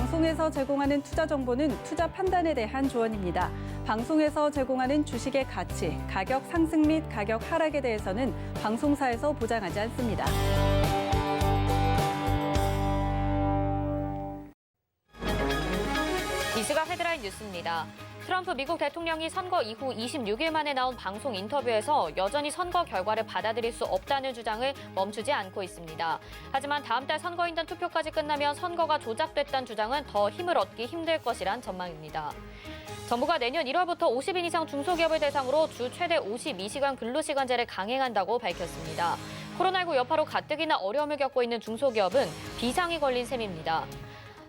방송에서 제공하는 투자 정보는 투자 판단에 대한 조언입니다. 방송에서 제공하는 주식의 가치, 가격 상승 및 가격 하락에 대해서는 방송사에서 보장하지 않습니다. 이 시각 헤드라인 뉴스입니다. 트럼프 미국 대통령이 선거 이후 26일 만에 나온 방송 인터뷰에서 여전히 선거 결과를 받아들일 수 없다는 주장을 멈추지 않고 있습니다. 하지만 다음 달 선거인단 투표까지 끝나면 선거가 조작됐다는 주장은 더 힘을 얻기 힘들 것이란 전망입니다. 정부가 내년 1월부터 50인 이상 중소기업을 대상으로 주 최대 52시간 근로시간제를 강행한다고 밝혔습니다. 코로나19 여파로 가뜩이나 어려움을 겪고 있는 중소기업은 비상이 걸린 셈입니다.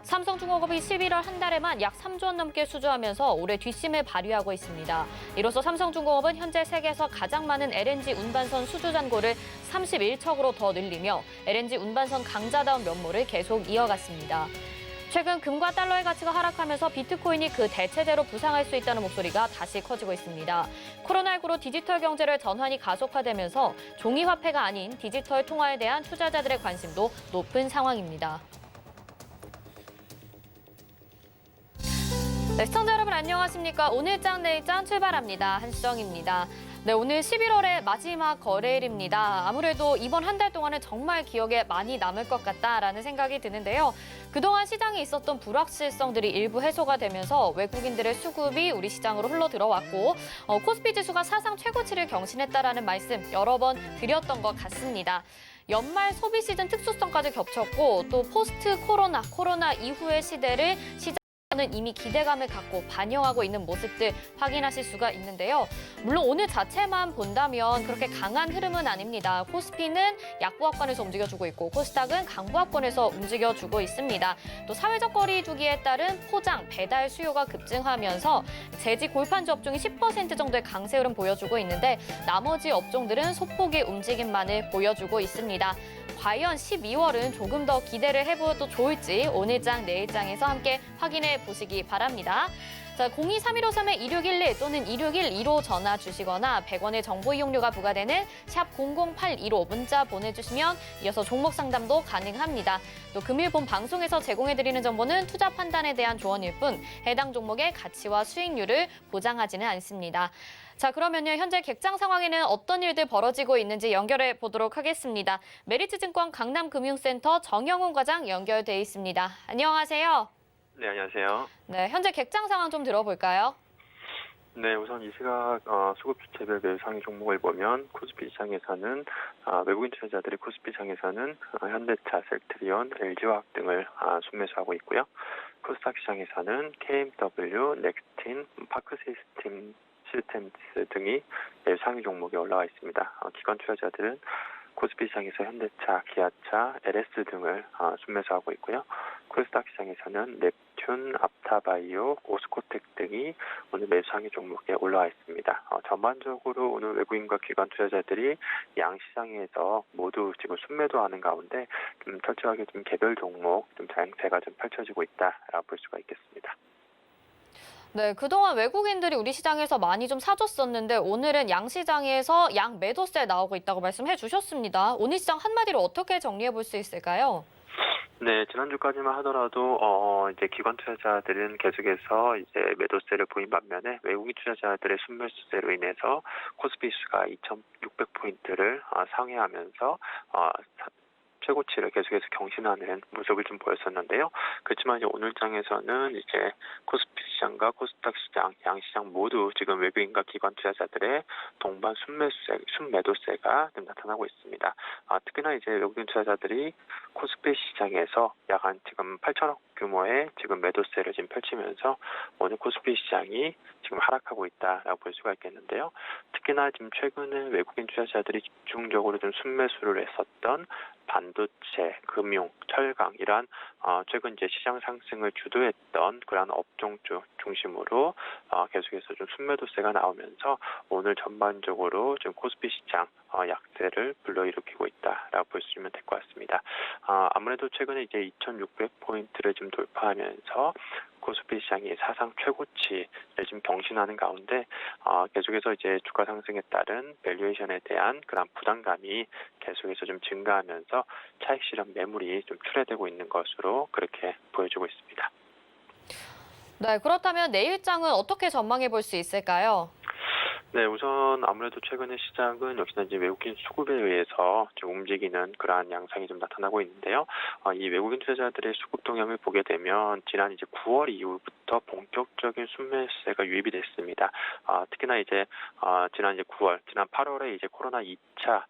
삼성중공업이 11월 한 달에만 약 3조 원 넘게 수주하면서 올해 뒷심을 발휘하고 있습니다. 이로써 삼성중공업은 현재 세계에서 가장 많은 LNG 운반선 수주 잔고를 31척으로 더 늘리며 LNG 운반선 강자다운 면모를 계속 이어갔습니다. 최근 금과 달러의 가치가 하락하면서 비트코인이 그 대체제로 부상할 수 있다는 목소리가 다시 커지고 있습니다. 코로나19로 디지털 경제를 전환이 가속화되면서 종이화폐가 아닌 디지털 통화에 대한 투자자들의 관심도 높은 상황입니다. 네, 시청자 여러분 안녕하십니까? 오늘장 내일장 출발합니다. 한수정입니다. 네, 오늘 11월의 마지막 거래일입니다. 아무래도 이번 한 달 동안은 정말 기억에 많이 남을 것 같다라는 생각이 드는데요. 그동안 시장에 있었던 불확실성들이 일부 해소가 되면서 외국인들의 수급이 우리 시장으로 흘러 들어왔고 코스피 지수가 사상 최고치를 경신했다라는 말씀 여러 번 드렸던 것 같습니다. 연말 소비 시즌 특수성까지 겹쳤고 또 포스트 코로나 이후의 시대를 는 이미 기대감을 갖고 반영하고 있는 모습들 확인하실 수가 있는데요. 물론 오늘 자체만 본다면 그렇게 강한 흐름은 아닙니다. 코스피는 약보합권에서 움직여주고 있고 코스닥은 강보합권에서 움직여주고 있습니다. 또 사회적 거리 두기에 따른 포장, 배달 수요가 급증하면서 제지 골판지 업종이 10% 정도의 강세 흐름 보여주고 있는데 나머지 업종들은 소폭의 움직임만을 보여주고 있습니다. 과연 12월은 조금 더 기대를 해보도 좋을지 오늘장, 내일장에서 함께 확인해 보시기 바랍니다. 자, 023153-2611 또는 2612로 전화 주시거나 100원의 정보 이용료가 부과되는 샵 0082로 문자 보내주시면 이어서 종목 상담도 가능합니다. 또 금일 본 방송에서 제공해드리는 정보는 투자 판단에 대한 조언일 뿐 해당 종목의 가치와 수익률을 보장하지는 않습니다. 자, 그러면요. 현재 객장 상황에는 어떤 일들 벌어지고 있는지 연결해 보도록 하겠습니다. 메리츠증권 강남금융센터 정영훈 과장 연결돼 있습니다. 안녕하세요. 네, 안녕하세요. 네, 현재 객장 상황 좀 들어볼까요? 네, 우선 이 시각 수급 주체별 매수 상위 종목을 보면 코스피 시장에서는 외국인 투자자들이 코스피 시장에서는 현대차, 셀트리온, LG화학 등을 순매수하고 있고요. 코스닥 시장에서는 KMW, 넥스틴, 파크시스템스 등이 매수 상위 종목에 올라와 있습니다. 기관 투자자들은 코스피 시장에서 현대차, 기아차, LS 등을 순매수하고 있고요. 코스닥 시장에서는 넵튠, 앞타바이오, 오스코텍 등이 오늘 매수 상위 종목에 올라와 있습니다. 전반적으로 오늘 외국인과 기관 투자자들이 양시장에서 모두 지금 순매도하는 가운데 좀 철저하게 좀 개별 종목 좀 장세가 좀 펼쳐지고 있다라고 볼 수가 있겠습니다. 네, 그동안 외국인들이 우리 시장에서 많이 좀 사줬었는데 오늘은 양시장에서 양 매도세 나오고 있다고 말씀해 주셨습니다. 오늘 시장 한마디로 어떻게 정리해 볼 수 있을까요? 네, 지난주까지만 하더라도 이제 기관 투자자들은 계속해서 이제 매도세를 보인 반면에 외국인 투자자들의 순매수세로 인해서 코스피 지수가 2,600포인트를 상회하면서 최고치를 계속해서 경신하는 모습을 좀 보였었는데요. 그렇지만 이제 오늘장에서는 이제 코스피 시장과 코스닥 시장, 양시장 모두 지금 외국인과 기관 투자자들의 동반 순매도세가 좀 나타나고 있습니다. 특히나 이제 외국인 투자자들이 코스피 시장에서 약 한 지금 8천억 규모의 지금 매도세를 지금 펼치면서 오늘 코스피 시장이 지금 하락하고 있다라고 볼 수가 있겠는데요. 특히나 지금 최근에 외국인 투자자들이 집중적으로 좀 순매수를 했었던 반도체, 금융, 철강 이러한 최근 이제 시장 상승을 주도했던 그러한 업종 중심으로 계속해서 좀 순매도세가 나오면서 오늘 전반적으로 좀 코스피 시장 약세를 불러일으키고 있다라고 볼 수 있으면 될 것 같습니다. 아무래도 최근에 이제 2,600포인트를 좀 돌파하면서 코스피 시장이 사상 최고치를 지금 경신하는 가운데 계속해서 이제 주가 상승에 따른 밸류에이션에 대한 그런 부담감이 계속해서 좀 증가하면서 차익 실현 매물이 좀 출회되고 있는 것으로 그렇게 보여지고 있습니다. 네, 그렇다면 내일장은 어떻게 전망해 볼 수 있을까요? 네, 우선 아무래도 최근에 시장은 역시나 이제 외국인 수급에 의해서 좀 움직이는 그러한 양상이 좀 나타나고 있는데요. 이 외국인 투자자들의 수급 동향을 보게 되면 지난 이제 9월 이후부터 본격적인 순매수세가 유입이 됐습니다. 특히나 이제 지난 이제 9월, 지난 8월에 이제 코로나 2차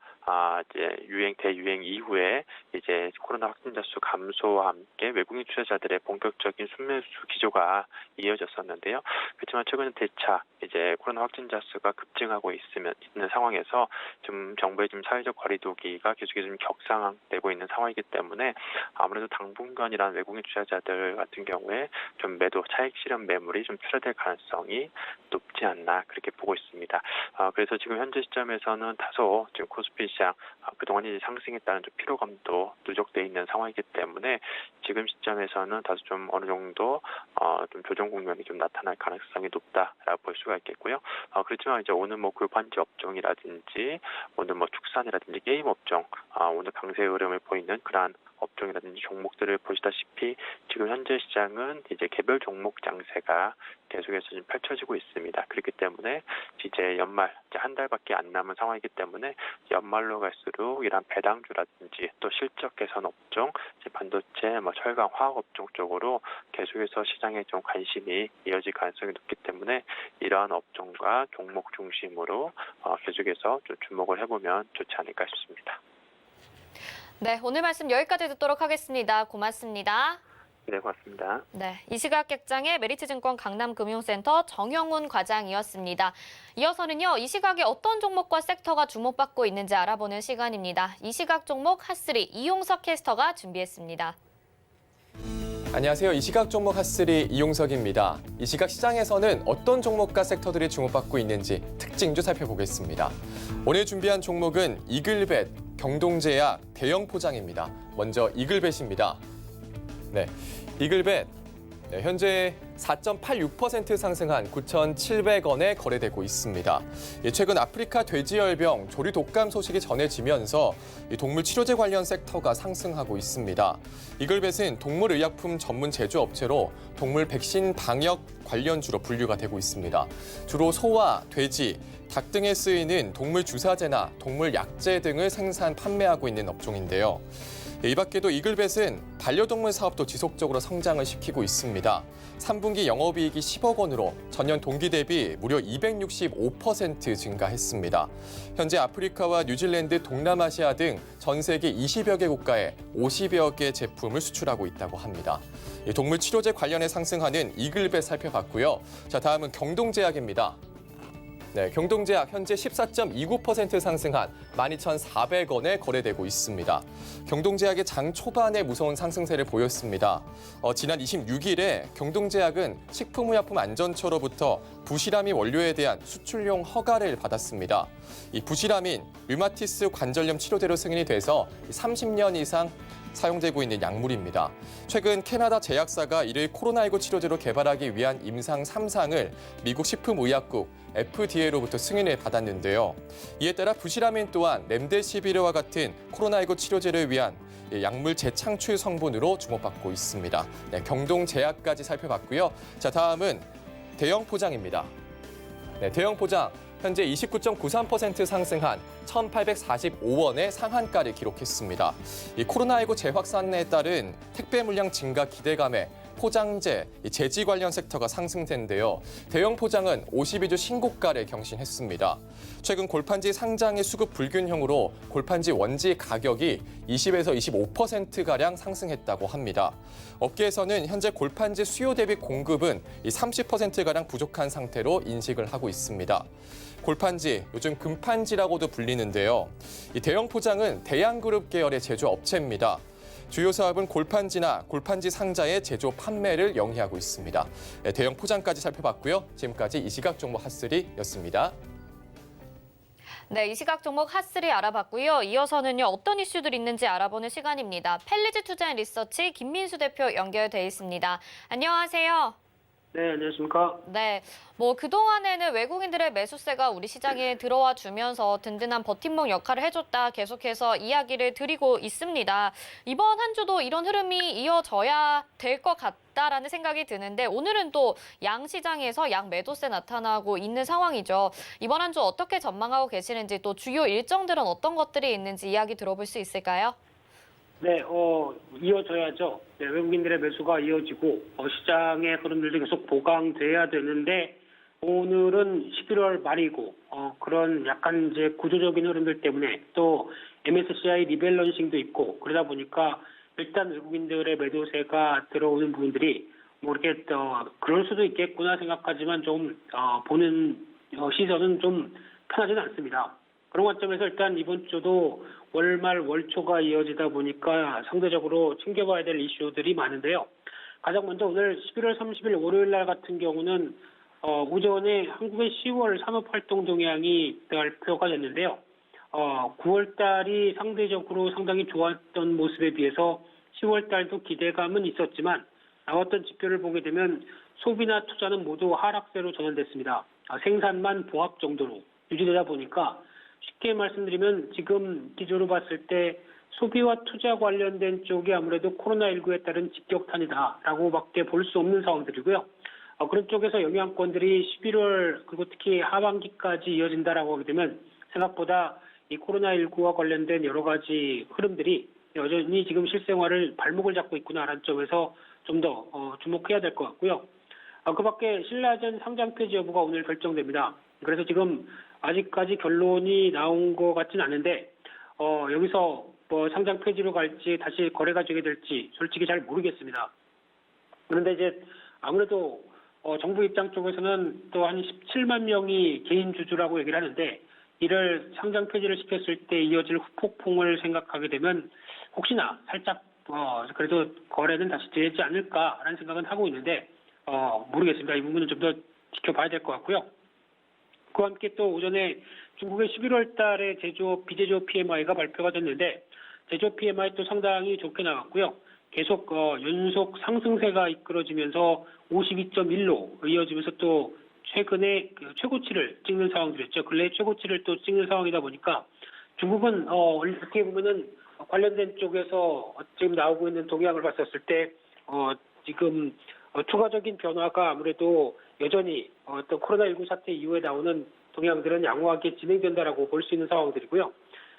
이제 대유행 이후에 이제 코로나 확진자 수 감소와 함께 외국인 투자자들의 본격적인 순매수 기조가 이어졌었는데요. 그렇지만 최근 대차 이제 코로나 확진자 수가 급증하고 있는 상황에서 좀 정부의 좀 사회적 거리두기가 계속해서 좀 격상되고 있는 상황이기 때문에 아무래도 당분간이란 외국인 투자자들 같은 경우에 좀 매도 차익 실현 매물이 좀 출하될 가능성이 높지 않나 그렇게 보고 있습니다. 그래서 지금 현재 시점에서는 다소 지금 코스피 시장 그동안 이제 상승에 따른 좀 피로감도 누적돼 있는 상황이기 때문에 지금 시점에서는 다소 좀 어느 정도 좀 조정 국면이 좀 나타날 가능성이 높다라고 볼 수가 있겠고요. 그렇지만 이제 오늘 뭐 골판지 업종이라든지 오늘 뭐 축산이라든지 게임 업종 오늘 강세 흐름을 보이는 그러한 업종이라든지 종목들을 보시다시피 지금 현재 시장은 이제 개별 종목 장세가 계속해서 지금 펼쳐지고 있습니다. 그렇기 때문에 이제 연말 이제 한 달밖에 안 남은 상황이기 때문에 연말로 갈수록 이런 배당주라든지 또 실적 개선 업종, 이제 반도체, 뭐 철강, 화학 업종 쪽으로 계속해서 시장에 좀 관심이 이어질 가능성이 높기 때문에 이러한 업종과 종목 중심으로 계속해서 좀 주목을 해보면 좋지 않을까 싶습니다. 네, 오늘 말씀 여기까지 듣도록 하겠습니다. 고맙습니다. 네, 고맙습니다. 네, 이 시각 객장의 메리츠증권 강남금융센터 정영훈 과장이었습니다. 이어서는요, 이 시각에 어떤 종목과 섹터가 주목받고 있는지 알아보는 시간입니다. 이 시각 종목 핫3 이용석 캐스터가 준비했습니다. 안녕하세요. 이 시각 종목 핫3 이용석입니다. 이 시각 시장에서는 어떤 종목과 섹터들이 주목받고 있는지 특징주 살펴보겠습니다. 오늘 준비한 종목은 이글벳, 경동제약, 대형포장입니다. 먼저 이글벳입니다. 네, 이글벳 현재 4.86% 상승한 9,700원에 거래되고 있습니다. 최근 아프리카 돼지열병, 조류 독감 소식이 전해지면서 동물 치료제 관련 섹터가 상승하고 있습니다. 이글벳은 동물의약품 전문 제조업체로 동물 백신 방역 관련주로 분류가 되고 있습니다. 주로 소와 돼지, 닭 등에 쓰이는 동물 주사제나 동물 약제 등을 생산, 판매하고 있는 업종인데요. 이 밖에도 이글벳은 반려동물 사업도 지속적으로 성장을 시키고 있습니다. 3분기 영업이익이 10억 원으로 전년 동기 대비 무려 265% 증가했습니다. 현재 아프리카와 뉴질랜드, 동남아시아 등 전 세계 20여 개 국가에 50여 개 제품을 수출하고 있다고 합니다. 동물 치료제 관련해 상승하는 이글벳 살펴봤고요. 자, 다음은 경동제약입니다. 네, 경동제약 현재 14.29% 상승한 12,400원에 거래되고 있습니다. 경동제약의 장 초반에 무서운 상승세를 보였습니다. 지난 26일에 경동제약은 식품의약품안전처로부터 부시라민 원료에 대한 수출용 허가를 받았습니다. 이 부시라민, 류마티스 관절염 치료제로 승인이 돼서 30년 이상 사용되고 있는 약물입니다. 최근 캐나다 제약사가 이를 코로나19 치료제로 개발하기 위한 임상 3상을 미국 식품의약국 FDA로부터 승인을 받았는데요. 이에 따라 부시라민 또한 렘데시비르와 같은 코로나19 치료제를 위한 약물 재창출 성분으로 주목받고 있습니다. 네, 경동제약까지 살펴봤고요. 자, 다음은 대형포장입니다. 네, 대형포장. 현재 29.93% 상승한 1,845원의 상한가를 기록했습니다. 이 코로나19 재확산에 따른 택배 물량 증가 기대감에 포장재, 제지 관련 sek터가 상승세인데요. 대형 포장은 52주 신고가를 경신했습니다. 최근 골판지 상장의 수급 불균형으로 골판지 원지 가격이 20에서 25%가량 상승했다고 합니다. 업계에서는 현재 골판지 수요 대비 공급은 30%가량 부족한 상태로 인식을 하고 있습니다. 골판지, 요즘 금판지라고도 불리는데요. 이 대형 포장은 대양그룹 계열의 제조업체입니다. 주요 사업은 골판지나 골판지 상자의 제조 판매를 영위하고 있습니다. 대형 포장까지 살펴봤고요. 지금까지 이 시각 종목 핫3였습니다. 네, 이 시각 종목 핫3 알아봤고요. 이어서는요, 어떤 이슈들이 있는지 알아보는 시간입니다. 펠리즈 투자앤리서치 김민수 대표 연결돼 있습니다. 안녕하세요. 네, 안녕하십니까. 네, 뭐 그동안에는 외국인들의 매수세가 우리 시장에 들어와 주면서 든든한 버팀목 역할을 해줬다 계속해서 이야기를 드리고 있습니다. 이번 한 주도 이런 흐름이 이어져야 될 것 같다라는 생각이 드는데 오늘은 또 양시장에서 양 매도세 나타나고 있는 상황이죠. 이번 한 주 어떻게 전망하고 계시는지 또 주요 일정들은 어떤 것들이 있는지 이야기 들어볼 수 있을까요? 네, 이어져야죠. 네, 외국인들의 매수가 이어지고 시장의 흐름들도 계속 보강돼야 되는데 오늘은 11월 말이고 그런 약간 이제 구조적인 흐름들 때문에 또 MSCI 리밸런싱도 있고 그러다 보니까 일단 외국인들의 매도세가 들어오는 부분들이 뭐 이렇게 그럴 수도 있겠구나 생각하지만 좀 보는 시선은 좀 편하지는 않습니다. 그런 관점에서 일단 이번 주도 월말 월초가 이어지다 보니까 상대적으로 챙겨봐야 될 이슈들이 많은데요. 가장 먼저 오늘 11월 30일 월요일 날 같은 경우는 오전에 한국의 10월 산업활동 동향이 발표가 됐는데요. 9월 달이 상대적으로 상당히 좋았던 모습에 비해서 10월 달도 기대감은 있었지만 나왔던 지표를 보게 되면 소비나 투자는 모두 하락세로 전환됐습니다. 생산만 보합 정도로 유지되다 보니까 쉽게 말씀드리면 지금 기조로 봤을 때 소비와 투자 관련된 쪽이 아무래도 코로나19에 따른 직격탄이다라고 밖에 볼 수 없는 상황들이고요. 그런 쪽에서 영향권들이 11월 그리고 특히 하반기까지 이어진다라고 하게 되면 생각보다 이 코로나19와 관련된 여러 가지 흐름들이 여전히 지금 실생활을 발목을 잡고 있구나라는 점에서 좀 더 주목해야 될 것 같고요. 그 밖에 신라젠 상장 폐지 여부가 오늘 결정됩니다. 그래서 지금 아직까지 결론이 나온 것 같진 않은데 여기서 뭐 상장 폐지로 갈지 다시 거래가 되게 될지 솔직히 잘 모르겠습니다. 그런데 이제 아무래도 정부 입장 쪽에서는 또 한 17만 명이 개인 주주라고 얘기를 하는데 이를 상장 폐지를 시켰을 때 이어질 후폭풍을 생각하게 되면 혹시나 살짝 그래도 거래는 다시 되지 않을까라는 생각은 하고 있는데 모르겠습니다. 이 부분은 좀 더 지켜봐야 될 것 같고요. 그와 함께 또 오전에 중국의 11월 달에 제조업, 비제조업 PMI가 발표가 됐는데 제조업 PMI 또 상당히 좋게 나왔고요. 계속 연속 상승세가 이끌어지면서 52.1로 이어지면서 또 최근에 최고치를 찍는 상황들이었죠. 근래 최고치를 또 찍는 상황이다 보니까 중국은 어떻게 보면은 관련된 쪽에서 지금 나오고 있는 동향을 봤었을 때 지금 추가적인 변화가 아무래도 여전히 어떤 코로나19 사태 이후에 나오는 동향들은 양호하게 진행된다라고 볼 수 있는 상황들이고요.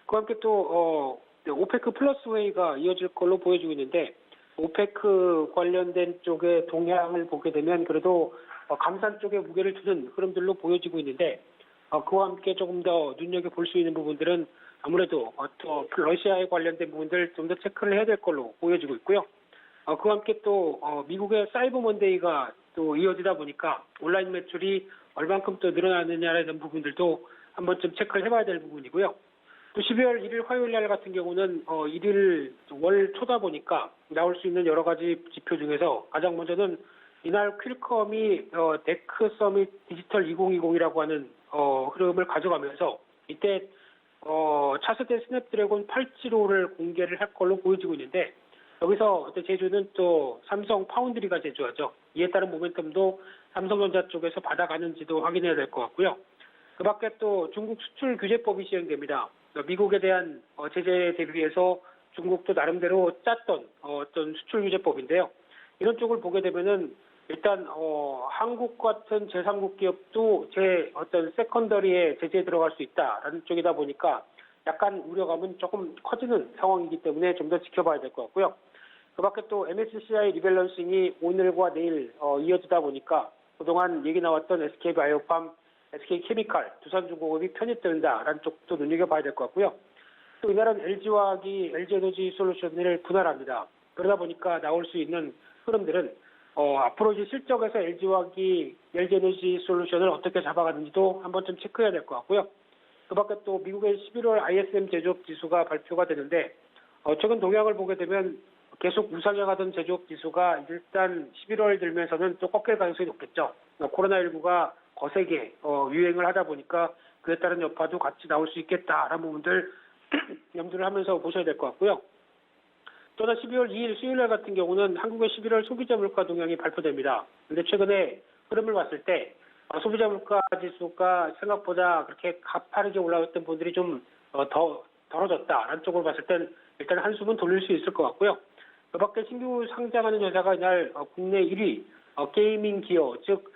그와 함께 또 오페크 플러스 회의가 이어질 걸로 보여지고 있는데 오페크 관련된 쪽의 동향을 보게 되면 그래도 감산 쪽에 무게를 두는 흐름들로 보여지고 있는데 그와 함께 조금 더 눈여겨볼 수 있는 부분들은 아무래도 또 러시아에 관련된 부분들 좀 더 체크를 해야 될 걸로 보여지고 있고요. 그와 함께 또 미국의 사이버 먼데이가 또 이어지다 보니까 온라인 매출이 얼만큼 또 늘어나느냐라는 부분들도 한 번쯤 체크를 해봐야 될 부분이고요. 또 12월 1일 화요일 날 같은 경우는 1일 월 초다 보니까 나올 수 있는 여러 가지 지표 중에서 가장 먼저는 이날 퀄컴이 데크 서밋 디지털 2020이라고 하는 흐름을 가져가면서 이때 차세대 스냅드래곤 875를 공개를 할 걸로 보여지고 있는데 여기서 제주는 또 삼성 파운드리가 제주하죠. 이에 따른 모멘텀도 삼성전자 쪽에서 받아가는지도 확인해야 될 것 같고요. 그 밖에 또 중국 수출 규제법이 시행됩니다. 미국에 대한 제재에 대비해서 중국도 나름대로 짰던 어떤 수출 규제법인데요. 이런 쪽을 보게 되면은 일단 한국 같은 제3국 기업도 제 어떤 세컨더리에 제재에 들어갈 수 있다라는 쪽이다 보니까 약간 우려감은 조금 커지는 상황이기 때문에 좀 더 지켜봐야 될 것 같고요. 그 밖에 또 MSCI 리밸런싱이 오늘과 내일 이어지다 보니까 그동안 얘기 나왔던 SK바이오팜, SK케미칼, 두산중공업이 편입된다라는 쪽도 눈여겨봐야 될 것 같고요. 또 이날은 LG화학이 LG에너지솔루션을 분할합니다. 그러다 보니까 나올 수 있는 흐름들은 앞으로 이제 실적에서 LG화학이 LG에너지솔루션을 어떻게 잡아가는지도 한 번쯤 체크해야 될 것 같고요. 그 밖에 또 미국의 11월 ISM 제조업 지수가 발표가 되는데 최근 동향을 보게 되면 계속 우상향 하던 제조업 지수가 일단 11월 들면서는 또 꺾일 가능성이 높겠죠. 코로나19가 거세게 유행을 하다 보니까 그에 따른 여파도 같이 나올 수 있겠다라는 부분들 염두를 하면서 보셔야 될 것 같고요. 또한 12월 2일 수요일 날 같은 경우는 한국의 11월 소비자 물가 동향이 발표됩니다. 근데 최근에 흐름을 봤을 때 소비자 물가 지수가 생각보다 그렇게 가파르게 올라왔던 분들이 좀 더 덜어졌다라는 쪽으로 봤을 땐 일단 한숨은 돌릴 수 있을 것 같고요. 그 밖에 신규 상장하는 회사가 이날 국내 1위 게이밍 기어, 즉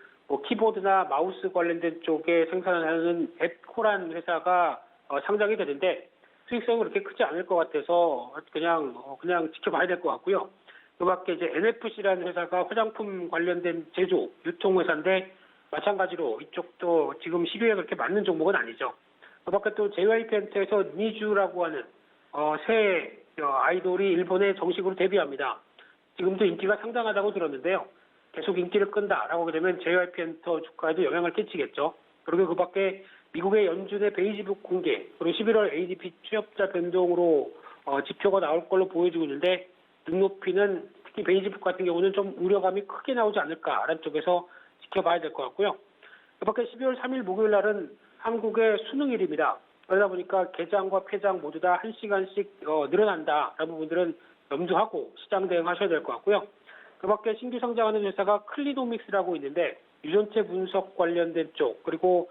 키보드나 마우스 관련된 쪽에 생산하는 앱코란 회사가 상장이 되는데 수익성은 그렇게 크지 않을 것 같아서 그냥 지켜봐야 될 것 같고요. 그 밖에 이제 NFC라는 회사가 화장품 관련된 제조, 유통 회사인데 마찬가지로 이쪽도 지금 시류에 그렇게 맞는 종목은 아니죠. 그 밖에 또 JYP 엔터에서 니쥬라고 하는 새 아이돌이 일본에 정식으로 데뷔합니다. 지금도 인기가 상당하다고 들었는데요. 계속 인기를 끈다라고 하게 되면 JYP 엔터 주가에도 영향을 끼치겠죠. 그리고 그 밖에 미국의 연준의 베이지북 공개, 그리고 11월 ADP 취업자 변동으로 지표가 나올 걸로 보여지고 있는데 눈높이는 특히 베이지북 같은 경우는 좀 우려감이 크게 나오지 않을까라는 쪽에서 지켜봐야 될 것 같고요. 그 밖에 12월 3일 목요일 날은 한국의 수능일입니다. 그러다 보니까 개장과 폐장 모두 다 1시간씩 늘어난다라는 부분들은 염두하고 시장 대응하셔야 될 것 같고요. 그 밖에 신규 상장하는 회사가 클리노믹스라고 있는데 유전체 분석 관련된 쪽, 그리고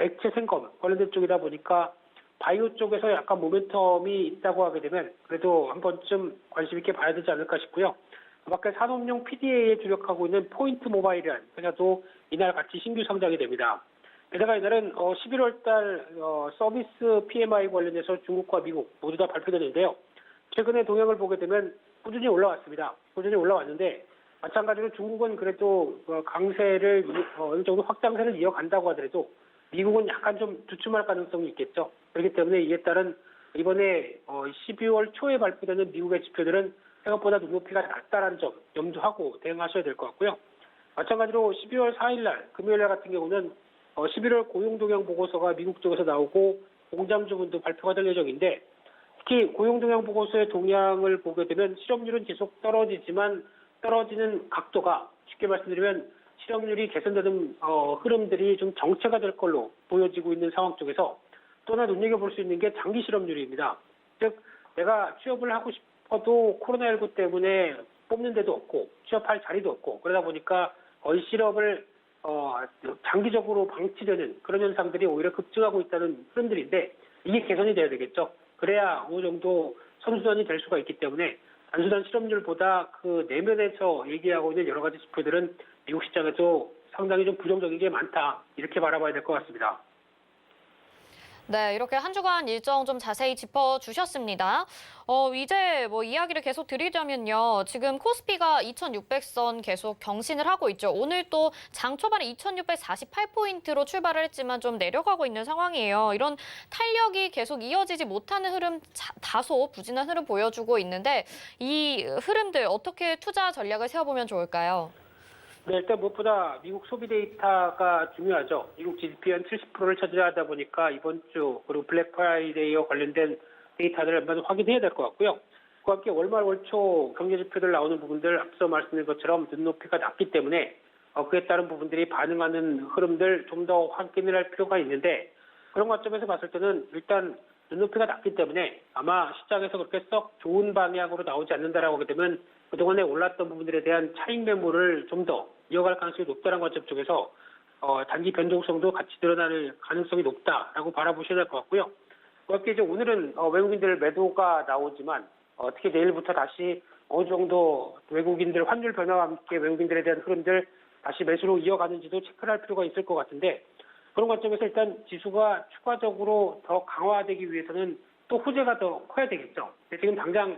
액체 생검 관련된 쪽이다 보니까 바이오 쪽에서 약간 모멘텀이 있다고 하게 되면 그래도 한 번쯤 관심 있게 봐야 되지 않을까 싶고요. 그 밖에 산업용 PDA에 주력하고 있는 포인트 모바일이라는 회사도 이날 같이 신규 상장이 됩니다. 게다가 이날은 11월 달 서비스 PMI 관련해서 중국과 미국 모두 다 발표되는데요. 최근에 동향을 보게 되면 꾸준히 올라왔습니다. 꾸준히 올라왔는데 마찬가지로 중국은 그래도 강세를 어느 정도 확장세를 이어간다고 하더라도 미국은 약간 좀 주춤할 가능성이 있겠죠. 그렇기 때문에 이에 따른 이번에 12월 초에 발표되는 미국의 지표들은 생각보다 눈높이가 낮다라는 점 염두하고 대응하셔야 될 것 같고요. 마찬가지로 12월 4일 날 금요일 날 같은 경우는 11월 고용동향 보고서가 미국 쪽에서 나오고 공장 주문도 발표가 될 예정인데 특히 고용동향 보고서의 동향을 보게 되면 실업률은 계속 떨어지지만 떨어지는 각도가 쉽게 말씀드리면 실업률이 개선되는 흐름들이 좀 정체가 될 걸로 보여지고 있는 상황 쪽에서 또 하나 눈여겨볼 수 있는 게 장기 실업률입니다. 즉 내가 취업을 하고 싶어도 코로나19 때문에 뽑는 데도 없고 취업할 자리도 없고 그러다 보니까 거의 실업을 장기적으로 방치되는 그런 현상들이 오히려 급증하고 있다는 흐름들인데 이게 개선이 돼야 되겠죠. 그래야 어느 정도 선순환이 될 수가 있기 때문에 단순한 실업률보다 그 내면에서 얘기하고 있는 여러 가지 지표들은 미국 시장에서 상당히 좀 부정적인 게 많다. 이렇게 바라봐야 될 것 같습니다. 네, 이렇게 한 주간 일정 좀 자세히 짚어주셨습니다. 이제 이야기를 계속 드리자면요. 지금 코스피가 2,600선 계속 경신을 하고 있죠. 오늘 또 장 초반에 2,648포인트로 출발을 했지만 좀 내려가고 있는 상황이에요. 이런 탄력이 계속 이어지지 못하는 흐름, 다소 부진한 흐름 보여주고 있는데 이 흐름들 어떻게 투자 전략을 세워보면 좋을까요? 네, 일단 무엇보다 미국 소비 데이터가 중요하죠. 미국 GDP 한 70%를 차지하다 보니까 이번 주 그리고 블랙 프라이데이와 관련된 데이터를 얼마나 확인해야 될 것 같고요. 그와 함께 월말 월초 경제 지표들 나오는 부분들 앞서 말씀드린 것처럼 눈높이가 낮기 때문에 그에 따른 부분들이 반응하는 흐름들 좀 더 확인을 할 필요가 있는데 그런 관점에서 봤을 때는 일단 눈높이가 낮기 때문에 아마 시장에서 그렇게 썩 좋은 방향으로 나오지 않는다라고 하게 되면 그동안에 올랐던 부분들에 대한 차익 매물을 좀 더 이어갈 가능성이 높다는 관점 쪽에서 단기 변동성도 같이 드러날 가능성이 높다라고 바라보셔야 될 것 같고요. 그렇게 이제 오늘은 외국인들 매도가 나오지만 특히 내일부터 다시 어느 정도 외국인들 환율 변화와 함께 외국인들에 대한 흐름들 다시 매수로 이어가는지도 체크를 할 필요가 있을 것 같은데 그런 관점에서 일단 지수가 추가적으로 더 강화되기 위해서는 또 호재가 더 커야 되겠죠. 지금 당장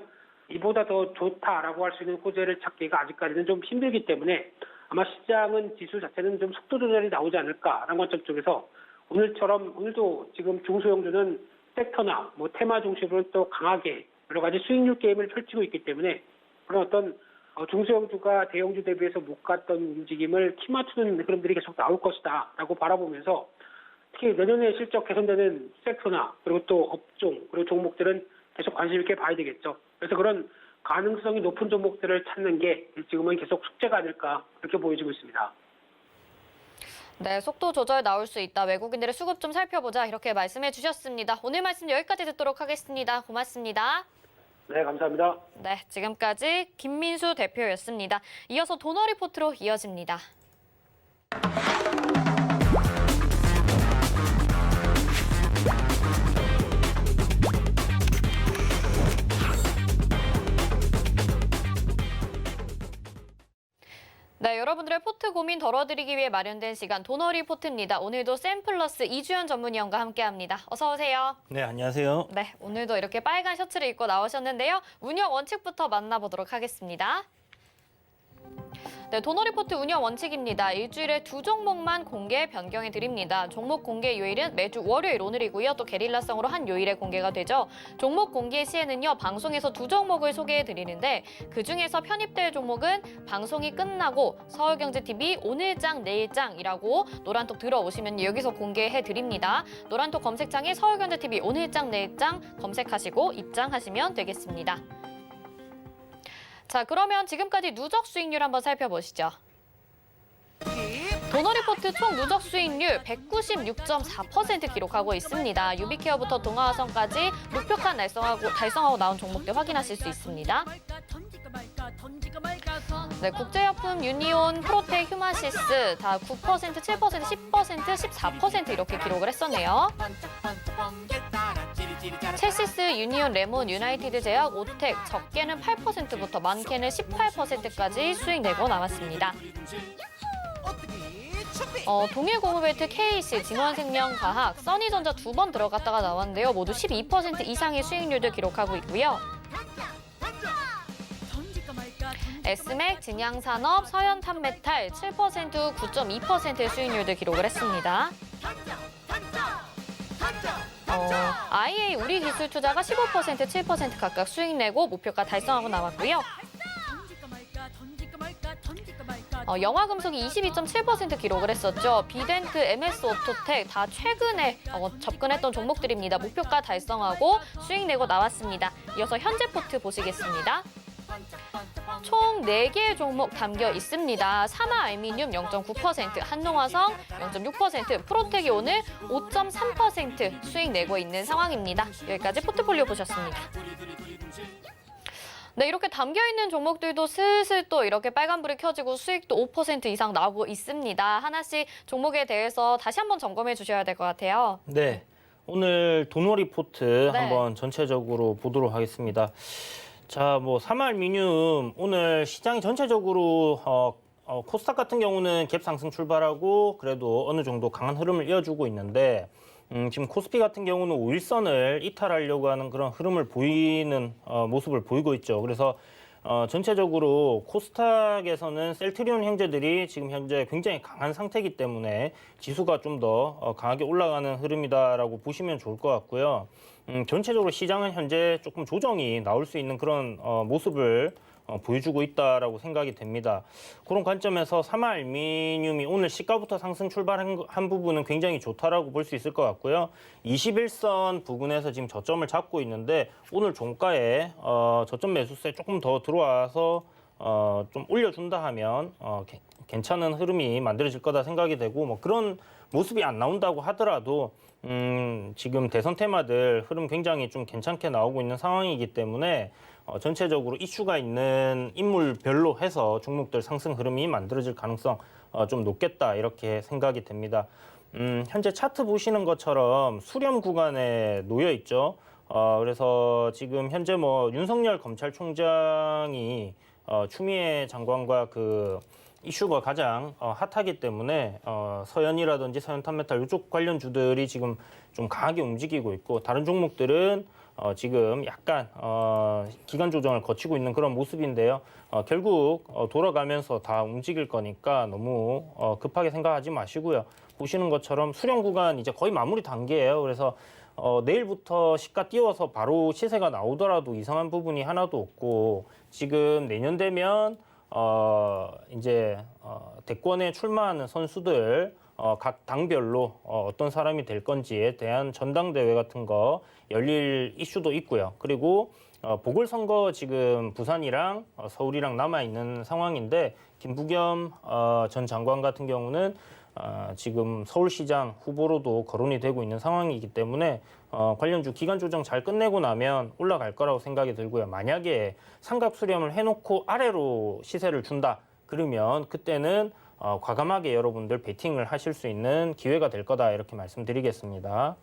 이보다 더 좋다라고 할 수 있는 호재를 찾기가 아직까지는 좀 힘들기 때문에 아마 시장은 지수 자체는 좀 속도 조절이 나오지 않을까라는 관점 쪽에서 오늘도 지금 중소형주는 섹터나 테마 중심으로 또 강하게 여러 가지 수익률 게임을 펼치고 있기 때문에 그런 어떤 중소형주가 대형주 대비해서 못 갔던 움직임을 키 맞추는 흐름들이 계속 나올 것이다라고 바라보면서 특히 내년에 실적 개선되는 섹터나 그리고 또 업종 그리고 종목들은 계속 관심 있게 봐야 되겠죠. 그래서 그런 가능성이 높은 종목들을 찾는 게 지금은 계속 숙제가 아닐까 그렇게 보여지고 있습니다. 네, 속도 조절 나올 수 있다. 외국인들의 수급 좀 살펴보자. 이렇게 말씀해 주셨습니다. 오늘 말씀 여기까지 듣도록 하겠습니다. 고맙습니다. 네, 감사합니다. 네, 지금까지 김민수 대표였습니다. 이어서 도너 리포트로 이어집니다. 네, 여러분들의 포트 고민 덜어드리기 위해 마련된 시간 도너 리포트입니다. 오늘도 샘플러스 이주연 전문위원과 함께합니다. 어서 오세요. 네, 안녕하세요. 네, 오늘도 이렇게 빨간 셔츠를 입고 나오셨는데요. 운영 원칙부터 만나보도록 하겠습니다. 네, 도너 리포트 운영 원칙입니다. 일주일에 2종목만 공개 변경해 드립니다. 종목 공개 요일은 매주 월요일 오늘이고요. 또 게릴라성으로 한 요일에 공개가 되죠. 종목 공개 시에는요, 방송에서 2종목을 소개해 드리는데 그중에서 편입될 종목은 방송이 끝나고 서울경제TV 오늘장 내일장이라고 노란톡 들어오시면 여기서 공개해 드립니다. 노란톡 검색창에 서울경제TV 오늘장 내일장 검색하시고 입장하시면 되겠습니다. 자, 그러면 지금까지 누적 수익률 한번 살펴보시죠. 도너 리포트 총 누적 수익률 196.4% 기록하고 있습니다. 유비케어부터 동아화성까지 목표가 달성하고 나온 종목들 확인하실 수 있습니다. 네, 국제약품 유니온, 프로텍, 휴마시스 다 9%, 7%, 10%, 14% 이렇게 기록을 했었네요. 첼시스, 유니온, 레몬, 유나이티드 제약, 오텍 적게는 8%부터 많게는 18%까지 수익 내고 나왔습니다. 동일공업벨트, KC, 진원생명과학, 써니전자 2번 들어갔다가 나왔는데요. 모두 12% 이상의 수익률을 기록하고 있고요. 에스맥, 진양산업, 서현탄메탈 7%, 9.2%의 수익률을 기록을 했습니다. IA 우리기술투자가 15%, 7% 각각 수익 내고 목표가 달성하고 나왔고요. 영화금속이 22.7% 기록을 했었죠. 비덴트, MS오토텍 다 최근에 접근했던 종목들입니다. 목표가 달성하고 수익 내고 나왔습니다. 이어서 현재 포트 보시겠습니다. 총 4개의 종목 담겨 있습니다. 사마알미늄 0.9%, 한농화성 0.6%, 프로텍이 오늘 5.3% 수익 내고 있는 상황입니다. 여기까지 포트폴리오 보셨습니다. 네, 이렇게 담겨있는 종목들도 슬슬 또 이렇게 빨간불이 켜지고 수익도 5% 이상 나오고 있습니다. 하나씩 종목에 대해서 다시 한번 점검해 주셔야 될 것 같아요. 네, 오늘 도너 리포트 네. 한번 전체적으로 보도록 하겠습니다. 자, 사마알미늄 오늘 시장이 전체적으로 코스닥 같은 경우는 갭 상승 출발하고 그래도 어느 정도 강한 흐름을 이어주고 있는데 지금 코스피 같은 경우는 5일선을 이탈하려고 하는 그런 흐름을 보이는 모습을 보이고 있죠. 그래서 전체적으로 코스닥에서는 셀트리온 형제들이 지금 현재 굉장히 강한 상태이기 때문에 지수가 좀 더 강하게 올라가는 흐름이다라고 보시면 좋을 것 같고요. 전체적으로 시장은 현재 조금 조정이 나올 수 있는 그런 모습을 보여주고 있다라고 생각이 됩니다. 그런 관점에서 사마알미늄이 오늘 시가부터 상승 출발한 부분은 굉장히 좋다라고 볼 수 있을 것 같고요. 21선 부근에서 지금 저점을 잡고 있는데 오늘 종가에 저점 매수세 조금 더 들어와서 좀 올려준다 하면 괜찮은 흐름이 만들어질 거다 생각이 되고 그런 모습이 안 나온다고 하더라도 지금 대선 테마들 흐름 굉장히 좀 괜찮게 나오고 있는 상황이기 때문에 전체적으로 이슈가 있는 인물별로 해서 종목들 상승 흐름이 만들어질 가능성 좀 높겠다 이렇게 생각이 됩니다. 현재 차트 보시는 것처럼 수렴 구간에 놓여 있죠. 그래서 지금 현재 윤석열 검찰총장이 추미애 장관과 그 이슈가 가장 핫하기 때문에 서현이라든지 서현탄메탈 이쪽 관련주들이 지금 좀 강하게 움직이고 있고 다른 종목들은 지금 약간 기간 조정을 거치고 있는 그런 모습인데요. 결국 돌아가면서 다 움직일 거니까 너무 급하게 생각하지 마시고요. 보시는 것처럼 수렴 구간 이제 거의 마무리 단계예요. 그래서 내일부터 시가 띄워서 바로 시세가 나오더라도 이상한 부분이 하나도 없고 지금 내년 되면 이제 대권에 출마하는 선수들 각 당별로 어떤 사람이 될 건지에 대한 전당대회 같은 거 열릴 이슈도 있고요. 그리고 보궐선거 지금 부산이랑 서울이랑 남아 있는 상황인데 김부겸 전 장관 같은 경우는 지금 서울시장 후보로도 거론이 되고 있는 상황이기 때문에 관련주 기간 조정 잘 끝내고 나면 올라갈 거라고 생각이 들고요. 만약에 삼각 수렴을 해놓고 아래로 시세를 준다 그러면 그때는 과감하게 여러분들 베팅을 하실 수 있는 기회가 될 거다 이렇게 말씀드리겠습니다.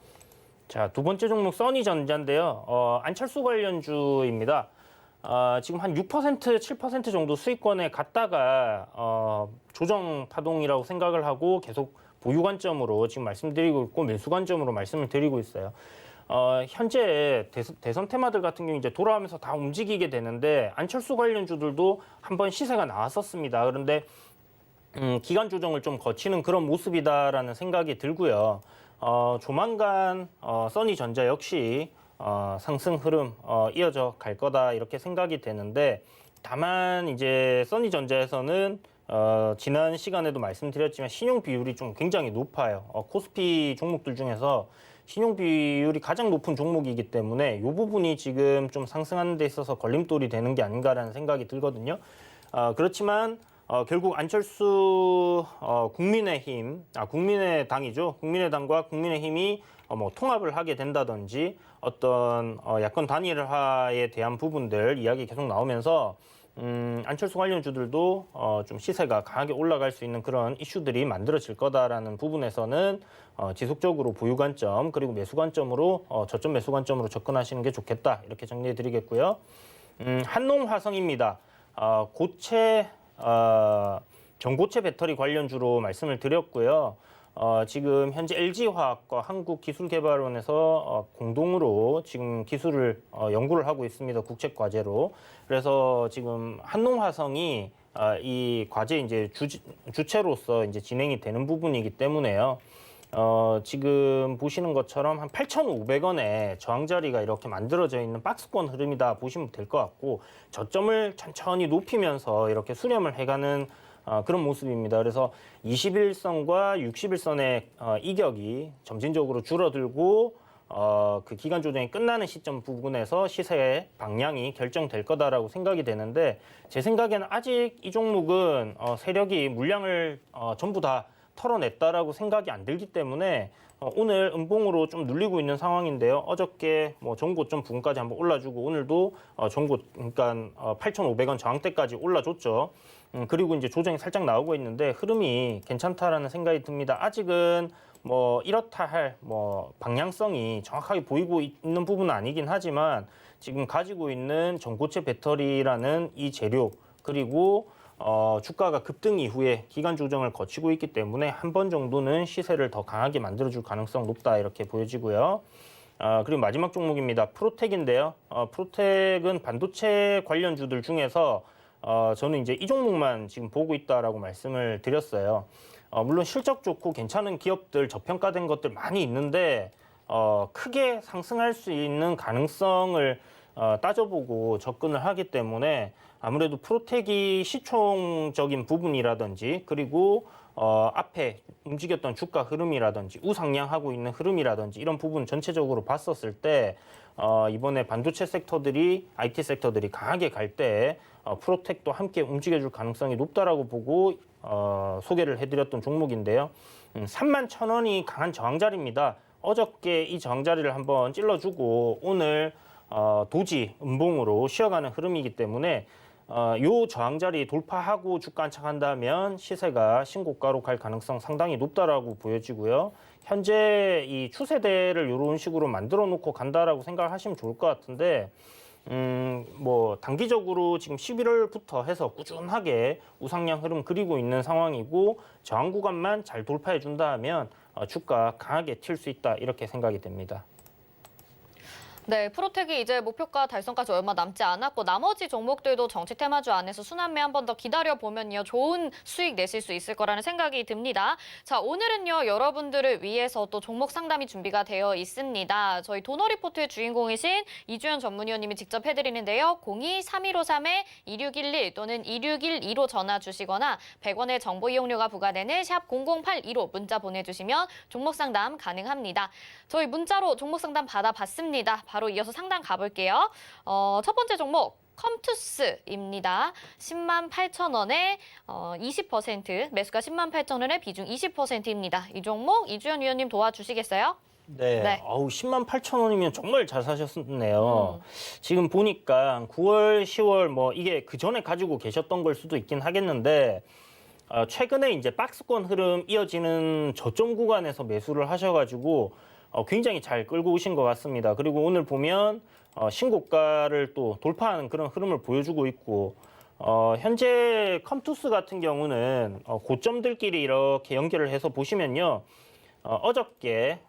자, 두 번째 종목 써니전자인데요. 안철수 관련주입니다. 지금 한 6%, 7% 정도 수익권에 갔다가 조정 파동이라고 생각을 하고 계속 보유 관점으로 지금 말씀드리고 있고 매수 관점으로 말씀을 드리고 있어요. 현재 대선 테마들 같은 경우 이제 돌아오면서 다 움직이게 되는데 안철수 관련주들도 한번 시세가 나왔었습니다. 그런데 기간 조정을 좀 거치는 그런 모습이다라는 생각이 들고요. 조만간 써니전자 역시 상승 흐름 이어져 갈 거다 이렇게 생각이 되는데 다만 이제 써니전자에서는 지난 시간에도 말씀드렸지만 신용 비율이 좀 굉장히 높아요. 코스피 종목들 중에서 신용 비율이 가장 높은 종목이기 때문에 이 부분이 지금 좀 상승하는 데 있어서 걸림돌이 되는 게 아닌가라는 생각이 들거든요. 그렇지만 결국 안철수 국민의힘, 국민의당이죠. 국민의당과 국민의힘이 뭐 통합을 하게 된다든지 어떤 야권 단일화에 대한 부분들 이야기 계속 나오면서 안철수 관련주들도 좀 시세가 강하게 올라갈 수 있는 그런 이슈들이 만들어질 거다라는 부분에서는 지속적으로 보유 관점 그리고 매수 관점으로 저점 매수 관점으로 접근하시는 게 좋겠다 이렇게 정리해드리겠고요. 한농화성입니다. 전고체 배터리 관련주로 말씀을 드렸고요. 지금 현재 LG화학과 한국기술개발원에서 공동으로 지금 기술을 연구를 하고 있습니다. 국책 과제로. 그래서 지금 한농화성이 이 과제 이제 주체로서 이제 진행이 되는 부분이기 때문에요. 지금 보시는 것처럼 한 8,500원에 저항 자리가 이렇게 만들어져 있는 박스권 흐름이다 보시면 될 것 같고 저점을 천천히 높이면서 이렇게 수렴을 해가는 그런 모습입니다. 그래서 21선과 61선의 이격이 점진적으로 줄어들고 그 기간 조정이 끝나는 시점 부분에서 시세의 방향이 결정될 거다라고 생각이 되는데 제 생각에는 아직 이 종목은 세력이 물량을 전부 다 털어냈다라고 생각이 안 들기 때문에 오늘 음봉으로 좀 눌리고 있는 상황인데요. 어저께 뭐 전고점 부근까지 한번 올라주고 오늘도 그러니까 8,500원 저항대까지 올라줬죠. 그리고 이제 조정이 살짝 나오고 있는데 흐름이 괜찮다라는 생각이 듭니다. 아직은 뭐 이렇다 할 뭐 방향성이 정확하게 보이고 있는 부분은 아니긴 하지만 지금 가지고 있는 전고체 배터리라는 이 재료 그리고 주가가 급등 이후에 기간 조정을 거치고 있기 때문에 한 번 정도는 시세를 더 강하게 만들어줄 가능성 높다 이렇게 보여지고요. 그리고 마지막 종목입니다. 프로텍인데요. 프로텍은 반도체 관련주들 중에서 저는 이제 이 종목만 지금 보고 있다라고 말씀을 드렸어요. 물론 실적 좋고 괜찮은 기업들 저평가된 것들 많이 있는데 크게 상승할 수 있는 가능성을 따져보고 접근을 하기 때문에 아무래도 프로텍이 시총적인 부분이라든지 그리고 앞에 움직였던 주가 흐름이라든지 우상향하고 있는 흐름이라든지 이런 부분 전체적으로 봤었을 때 이번에 반도체 섹터들이 IT 섹터들이 강하게 갈 때 프로텍도 함께 움직여줄 가능성이 높다라고 보고 소개를 해드렸던 종목인데요. 31,000원이 강한 저항자리입니다. 어저께 이 저항자리를 한번 찔러주고 오늘 도지 음봉으로 쉬어가는 흐름이기 때문에 요 저항자리 돌파하고 주가 안착한다면 시세가 신고가로 갈 가능성 상당히 높다라고 보여지고요. 현재 이 추세대를 이런 식으로 만들어 놓고 간다라고 생각을 하시면 좋을 것 같은데 뭐 단기적으로 지금 11월부터 해서 꾸준하게 우상향 흐름 그리고 있는 상황이고 저항 구간만 잘 돌파해 준다 하면 주가 강하게 튈 수 있다 이렇게 생각이 됩니다. 네, 프로텍이 이제 목표가 달성까지 얼마 남지 않았고 나머지 종목들도 정치 테마주 안에서 순환매 한 번 더 기다려보면요. 좋은 수익 내실 수 있을 거라는 생각이 듭니다. 자, 오늘은요. 여러분들을 위해서 또 종목 상담이 준비가 되어 있습니다. 저희 도너리포트의 주인공이신 이주연 전문위원님이 직접 해드리는데요. 02-3153-2611 또는 2612로 전화 주시거나 100원의 정보 이용료가 부과되는 샵 0082로 문자 보내주시면 종목 상담 가능합니다. 저희 문자로 종목 상담 받아봤습니다. 바로 바로 이어서 상담 가볼게요. 첫 번째 종목 컴투스입니다. 10만 8천 원에 20%, 매수가 10만 8천 원에 비중 20%입니다. 이 종목 이주연 위원님 도와주시겠어요? 네. 네. 10만 8천 원이면 정말 잘 사셨네요. 지금 보니까 9월, 10월 뭐 이게 그 전에 가지고 계셨던 걸 수도 있긴 하겠는데 최근에 이제 박스권 흐름 이어지는 저점 구간에서 매수를 하셔가지고 굉장히 잘 끌고 오신 것 같습니다. 그리고 오늘 보면 신고가를 또 돌파하는 그런 흐름을 보여주고 있고 현재 컴투스 같은 경우는 고점들끼리 이렇게 연결을 해서 보시면요. 어저께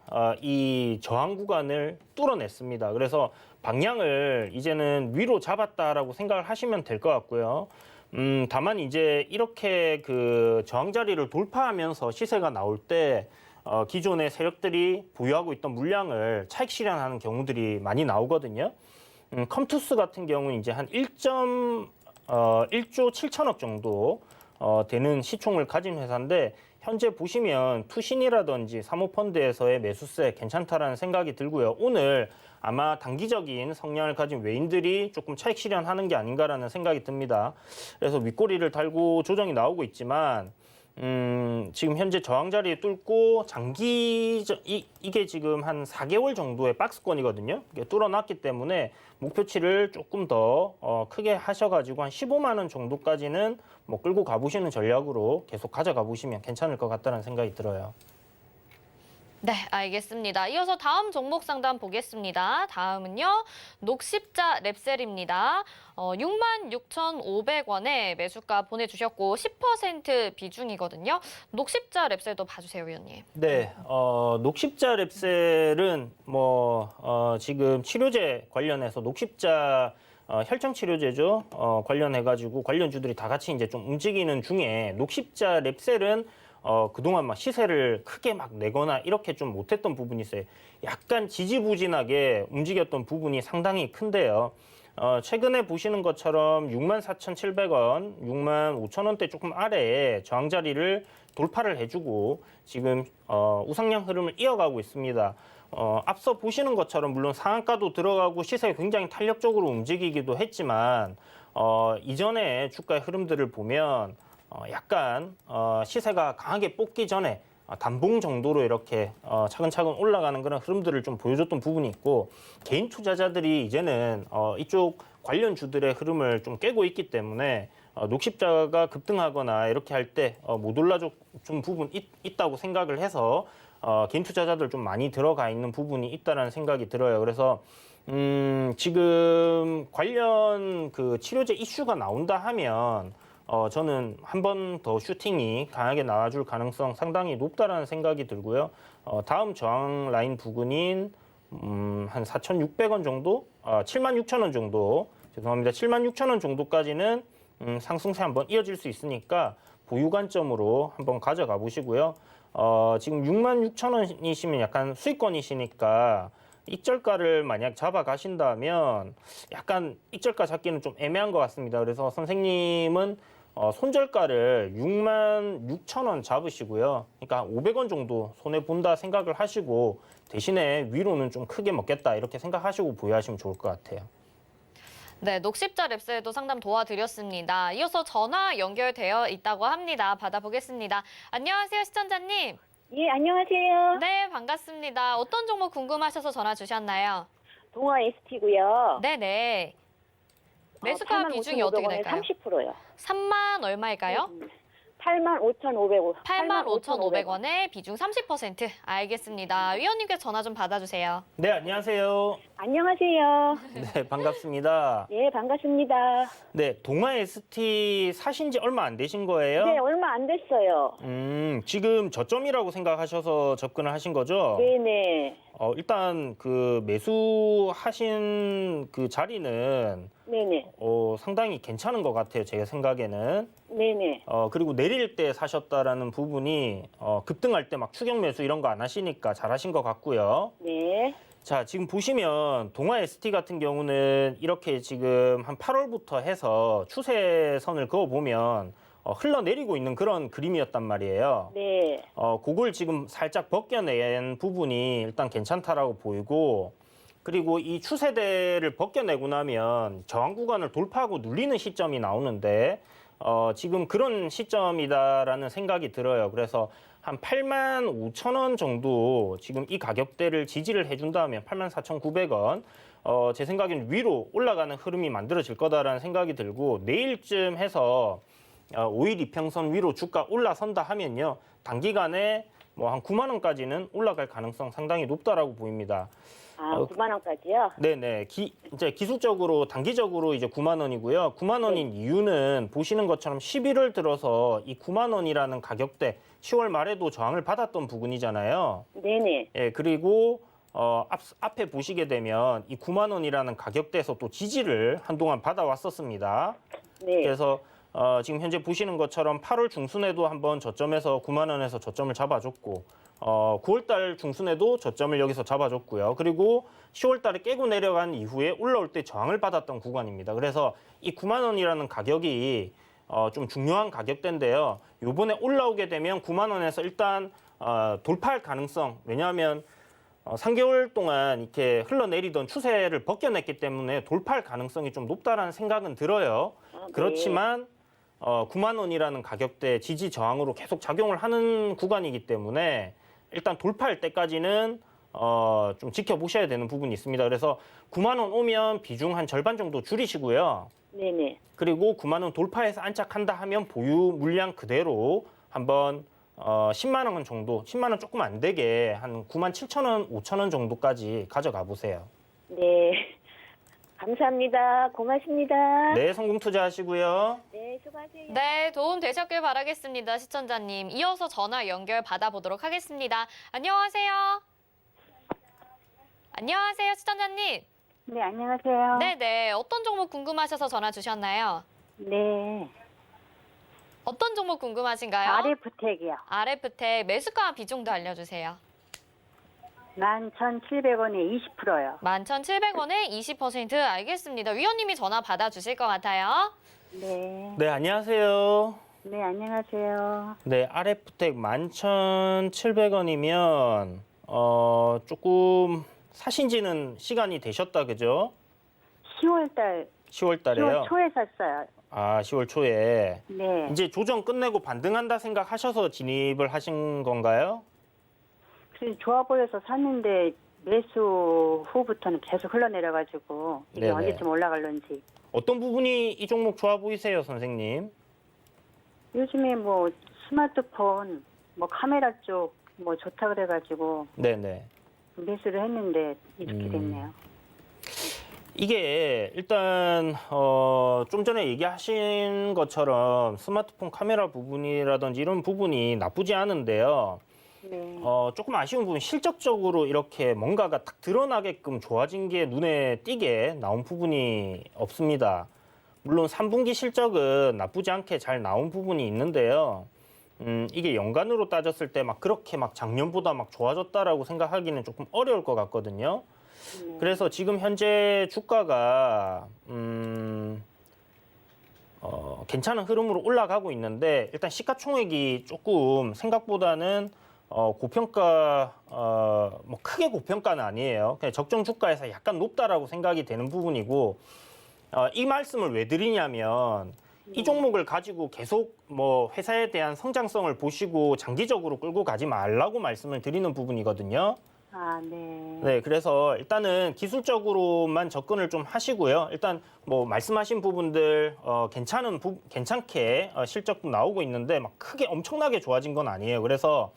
이 저항 구간을 뚫어냈습니다. 그래서 방향을 이제는 위로 잡았다라고 생각을 하시면 될 것 같고요. 다만 이제 이렇게 그 저항 자리를 돌파하면서 시세가 나올 때 기존의 세력들이 보유하고 있던 물량을 차익 실현하는 경우들이 많이 나오거든요. 컴투스 같은 경우는 이제 한 1조 7천억 정도 되는 시총을 가진 회사인데 현재 보시면 투신이라든지 사모펀드에서의 매수세 괜찮다라는 생각이 들고요. 오늘 아마 단기적인 성향을 가진 외인들이 조금 차익 실현하는 게 아닌가라는 생각이 듭니다. 그래서 윗꼬리를 달고 조정이 나오고 있지만 지금 현재 저항 자리에 뚫고 이게 지금 한 4개월 정도의 박스권이거든요. 이게 뚫어놨기 때문에 목표치를 조금 더 크게 하셔가지고 한 15만 원 정도까지는 뭐 끌고 가보시는 전략으로 계속 가져가 보시면 괜찮을 것 같다는 생각이 들어요. 네, 알겠습니다. 이어서 다음 종목 상담 보겠습니다. 다음은요, 녹십자 랩셀입니다. 66,500원에 매수가 보내주셨고 10% 비중이거든요. 녹십자 랩셀도 봐주세요, 위원님. 네, 녹십자 랩셀은 지금 치료제 관련해서 녹십자 혈청 치료제죠. 관련해가지고 관련주들이 다 같이 이제 좀 움직이는 중에 녹십자 랩셀은 그동안 막 시세를 크게 막 내거나 이렇게 좀 못했던 부분이 있어요. 약간 지지부진하게 움직였던 부분이 상당히 큰데요. 최근에 보시는 것처럼 64,700원, 65,000원대 조금 아래에 저항 자리를 돌파를 해주고 지금 우상향 흐름을 이어가고 있습니다. 앞서 보시는 것처럼 물론 상한가도 들어가고 시세가 굉장히 탄력적으로 움직이기도 했지만 이전에 주가의 흐름들을 보면 약간 시세가 강하게 뽑기 전에 단봉 정도로 이렇게 차근차근 올라가는 그런 흐름들을 좀 보여줬던 부분이 있고 개인 투자자들이 이제는 이쪽 관련주들의 흐름을 좀 깨고 있기 때문에 녹십자가 급등하거나 이렇게 할 때 못 올라준 부분 있다고 생각을 해서 개인 투자자들 좀 많이 들어가 있는 부분이 있다라는 생각이 들어요. 그래서 지금 관련 그 치료제 이슈가 나온다 하면 저는 한 번 더 슈팅이 강하게 나와줄 가능성 상당히 높다라는 생각이 들고요. 다음 저항 라인 부근인 한 4,600원 정도, 76,000원 정도, 죄송합니다. 76,000원 정도까지는 상승세 한번 이어질 수 있으니까 보유 관점으로 한번 가져가 보시고요. 지금 66,000원이시면 약간 수익권이시니까 익절가를 만약 잡아가신다면 약간 익절가 잡기는 좀 애매한 것 같습니다. 그래서 선생님은 손절가를 66,000원 잡으시고요. 그러니까 500원 정도 손해본다 생각을 하시고 대신에 위로는 좀 크게 먹겠다 이렇게 생각하시고 보유하시면 좋을 것 같아요. 네, 녹십자 랩셀도 상담 도와드렸습니다. 이어서 전화 연결되어 있다고 합니다. 받아보겠습니다. 안녕하세요, 시청자님. 예, 안녕하세요. 네, 반갑습니다. 어떤 종목 궁금하셔서 전화 주셨나요? 동아 ST고요. 네네. 매수가 비중이 어떻게 될까요? 30%요. 3만 얼마일까요? 85,500원. 85,500원에 비중 30%. 알겠습니다. 위원님께 전화 좀 받아주세요. 네, 안녕하세요. 안녕하세요. 네, 반갑습니다. 예, 반갑습니다. 네, 동아 ST 사신 지 얼마 안 되신 거예요? 네, 얼마 안 됐어요. 지금 저점이라고 생각하셔서 접근을 하신 거죠? 네네. 일단 그 매수하신 그 자리는 네네. 상당히 괜찮은 것 같아요. 제가 생각에는. 네네. 그리고 내릴 때 사셨다라는 부분이 급등할 때 막 추격 매수 이런 거 안 하시니까 잘하신 것 같고요. 네. 자, 지금 보시면 동아 ST 같은 경우는 이렇게 지금 한 8월부터 해서 추세선을 그어보면 흘러내리고 있는 그런 그림이었단 말이에요. 네. 그걸 지금 살짝 벗겨낸 부분이 일단 괜찮다라고 보이고 그리고 이 추세대를 벗겨내고 나면 저항 구간을 돌파하고 눌리는 시점이 나오는데 지금 그런 시점이다라는 생각이 들어요. 그래서 한 85,000원 정도 지금 이 가격대를 지지를 해준다면 84,900원 제 생각에는 위로 올라가는 흐름이 만들어질 거다라는 생각이 들고 내일쯤 해서 5일 이평선 위로 주가 올라선다 하면요. 단기간에 뭐 한 9만 원까지는 올라갈 가능성 상당히 높다라고 보입니다. 아, 9만 원까지요? 네네. 이제 기술적으로 단기적으로 이제 9만 원이고요. 9만 원인 이유는 보시는 것처럼 11월 들어서 이 9만 원이라는 가격대 10월 말에도 저항을 받았던 부분이잖아요. 네네. 예, 그리고 앞에 보시게 되면 이 9만 원이라는 가격대에서 또 지지를 한동안 받아왔었습니다. 네. 그래서 지금 현재 보시는 것처럼 8월 중순에도 한번 저점에서 9만 원에서 저점을 잡아줬고 9월 달 중순에도 저점을 여기서 잡아줬고요. 그리고 10월 달에 깨고 내려간 이후에 올라올 때 저항을 받았던 구간입니다. 그래서 이 9만 원이라는 가격이 좀 중요한 가격대인데요. 요번에 올라오게 되면 9만 원에서 일단 돌파할 가능성, 왜냐하면 3개월 동안 이렇게 흘러내리던 추세를 벗겨냈기 때문에 돌파할 가능성이 좀 높다라는 생각은 들어요. 아, 네. 그렇지만 9만 원이라는 가격대 지지 저항으로 계속 작용을 하는 구간이기 때문에 일단 돌파할 때까지는 좀 지켜보셔야 되는 부분이 있습니다. 그래서 9만 원 오면 비중 한 절반 정도 줄이시고요. 네네. 그리고 9만 원 돌파해서 안착한다 하면 보유 물량 그대로 한번 10만 원 정도, 10만 원 조금 안 되게 한 9만 7천 원, 5천 원 정도까지 가져가 보세요. 네. 감사합니다. 고맙습니다. 네, 성공 투자하시고요. 네, 수고하세요. 네, 도움 되셨길 바라겠습니다, 시청자님. 이어서 전화 연결 받아보도록 하겠습니다. 안녕하세요. 안녕하세요, 시청자님. 네, 안녕하세요. 네네, 어떤 종목 궁금하셔서 전화 주셨나요? 네. 어떤 종목 궁금하신가요? RF텍이요. RF텍 매수가 비중도 알려주세요. 11,700원에 20%요. 11,700원에 20% 알겠습니다. 위원님이 전화 받아주실 것 같아요. 네. 네, 안녕하세요. 네, 안녕하세요. 네, RF텍 11,700원이면 조금 사신 지는 시간이 되셨다, 그죠? 10월 달, 10월 달에요. 10월 초에 샀어요. 아, 10월 초에. 네. 이제 조정 끝내고 반등한다 생각하셔서 진입을 하신 건가요? 그래서 좋아 보여서 샀는데 매수 후부터는 계속 흘러내려가지고 이게 네네. 언제쯤 올라갈런지. 어떤 부분이 이 종목 좋아 보이세요, 선생님? 요즘에 뭐 스마트폰, 뭐 카메라 쪽 뭐 좋다 그래가지고 네네. 매수를 했는데 이렇게 됐네요. 이게 일단 좀 전에 얘기하신 것처럼 스마트폰 카메라 부분이라든지 이런 부분이 나쁘지 않은데요. 네. 조금 아쉬운 부분, 실적적으로 이렇게 뭔가가 딱 드러나게끔 좋아진 게 눈에 띄게 나온 부분이 없습니다. 물론 3분기 실적은 나쁘지 않게 잘 나온 부분이 있는데요. 이게 연간으로 따졌을 때 막 그렇게 막 작년보다 막 좋아졌다라고 생각하기는 조금 어려울 것 같거든요. 그래서 지금 현재 주가가 괜찮은 흐름으로 올라가고 있는데 일단 시가총액이 조금 생각보다는 고평가 뭐 크게 고평가는 아니에요. 그냥 적정 주가에서 약간 높다라고 생각이 되는 부분이고 이 말씀을 왜 드리냐면 이 종목을 가지고 계속 뭐 회사에 대한 성장성을 보시고 장기적으로 끌고 가지 말라고 말씀을 드리는 부분이거든요. 아, 네. 네, 그래서 일단은 기술적으로만 접근을 좀 하시고요. 일단 뭐 말씀하신 부분들 괜찮게 실적도 나오고 있는데 막 크게 엄청나게 좋아진 건 아니에요. 그래서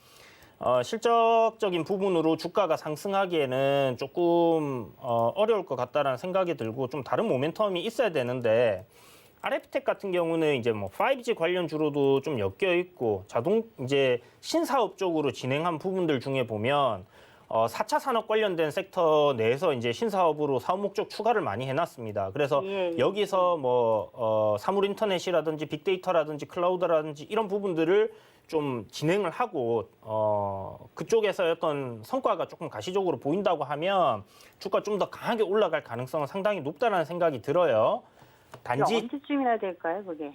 실적적인 부분으로 주가가 상승하기에는 조금 어려울 것 같다라는 생각이 들고 좀 다른 모멘텀이 있어야 되는데 RF텍 같은 경우는 이제 뭐 5G 관련주로도 좀 엮여 있고 이제 신사업 쪽으로 진행한 부분들 중에 보면 4차 산업 관련된 섹터 내에서 이제 신사업으로 사업 목적 추가를 많이 해놨습니다. 그래서 예, 예. 여기서 뭐 사물 인터넷이라든지 빅데이터라든지 클라우드라든지 이런 부분들을 좀 진행을 하고 그쪽에서 어떤 성과가 조금 가시적으로 보인다고 하면 주가 좀 더 강하게 올라갈 가능성은 상당히 높다는 생각이 들어요. 단지 언제쯤이나 될까요, 그게?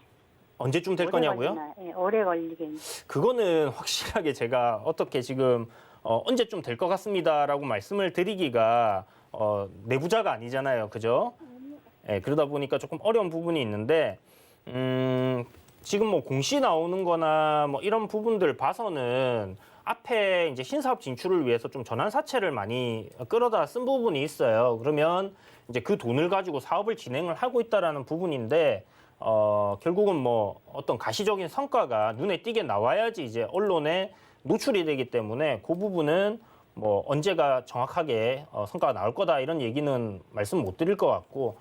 언제쯤 될 거냐고요? 네, 오래 걸리겠네. 그거는 확실하게 제가 어떻게 지금 언제쯤 될 것 같습니다라고 말씀을 드리기가 내부자가 아니잖아요. 그죠? 예, 그러다 보니까 조금 어려운 부분이 있는데 지금 뭐 공시 나오는 거나 뭐 이런 부분들 봐서는 앞에 이제 신사업 진출을 위해서 좀 전환사채를 많이 끌어다 쓴 부분이 있어요. 그러면 이제 그 돈을 가지고 사업을 진행을 하고 있다라는 부분인데 결국은 뭐 어떤 가시적인 성과가 눈에 띄게 나와야지 이제 언론에 노출이 되기 때문에 그 부분은 뭐 언제가 정확하게 성과가 나올 거다 이런 얘기는 말씀 못 드릴 것 같고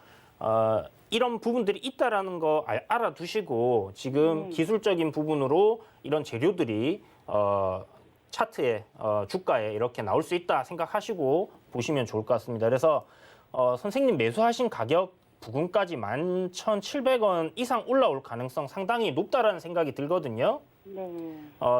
이런 부분들이 있다라는 거 알아두시고 지금 기술적인 부분으로 이런 재료들이 차트에 주가에 이렇게 나올 수 있다 생각하시고 보시면 좋을 것 같습니다. 그래서 선생님 매수하신 가격 부근까지 11,700원 이상 올라올 가능성 상당히 높다라는 생각이 들거든요. 네.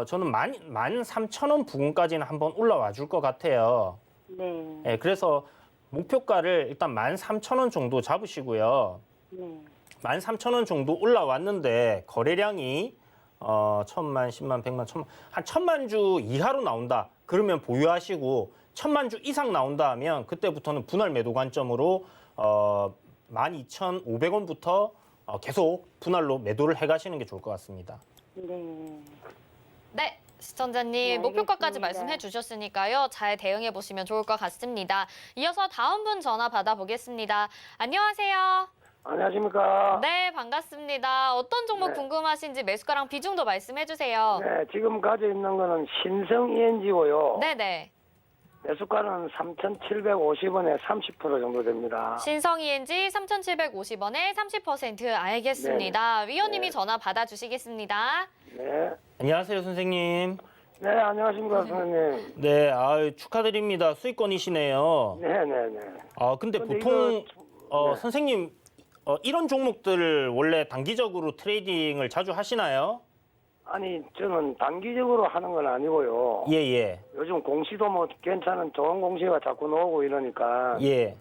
저는 13,000원 부근까지는 한번 올라와 줄 것 같아요. 네. 예, 그래서 목표가를 일단 13,000원 정도 잡으시고요. 네. 13,000원 정도 올라왔는데 거래량이 1,000만, 10만, 100만, 1,000만 한 1,000만 주 이하로 나온다. 그러면 보유하시고 1,000만 주 이상 나온다 하면 그때부터는 분할 매도 관점으로 12,500원부터 계속 분할로 매도를 해가시는 게 좋을 것 같습니다. 네. 네, 시청자님 네, 목표가까지 알겠습니다. 말씀해 주셨으니까요. 잘 대응해 보시면 좋을 것 같습니다. 이어서 다음 분 전화 받아보겠습니다. 안녕하세요. 안녕하십니까. 네, 반갑습니다. 어떤 종목 네. 궁금하신지 매수가랑 비중도 말씀해 주세요. 네, 지금 가지고 있는 거는 신성 ENG고요. 네네. 매수가는 3,750원에 30% 정도 됩니다. 신성 ENG 3,750원에 30% 알겠습니다. 위원님이 네. 전화 받아주시겠습니다. 네. 안녕하세요, 선생님. 네, 안녕하십니까, 선생님. 네, 축하드립니다. 수익권이시네요. 네, 네, 네. 근데 근데 보통 이거- 네. 선생님 이런 종목들 원래 단기적으로 트레이딩을 자주 하시나요? 아니, 저는 단기적으로 하는 건 아니고요. 예, 예. 요즘 공시도 뭐 괜찮은 좋은 공시가 자꾸 나오고 이러니까. 예.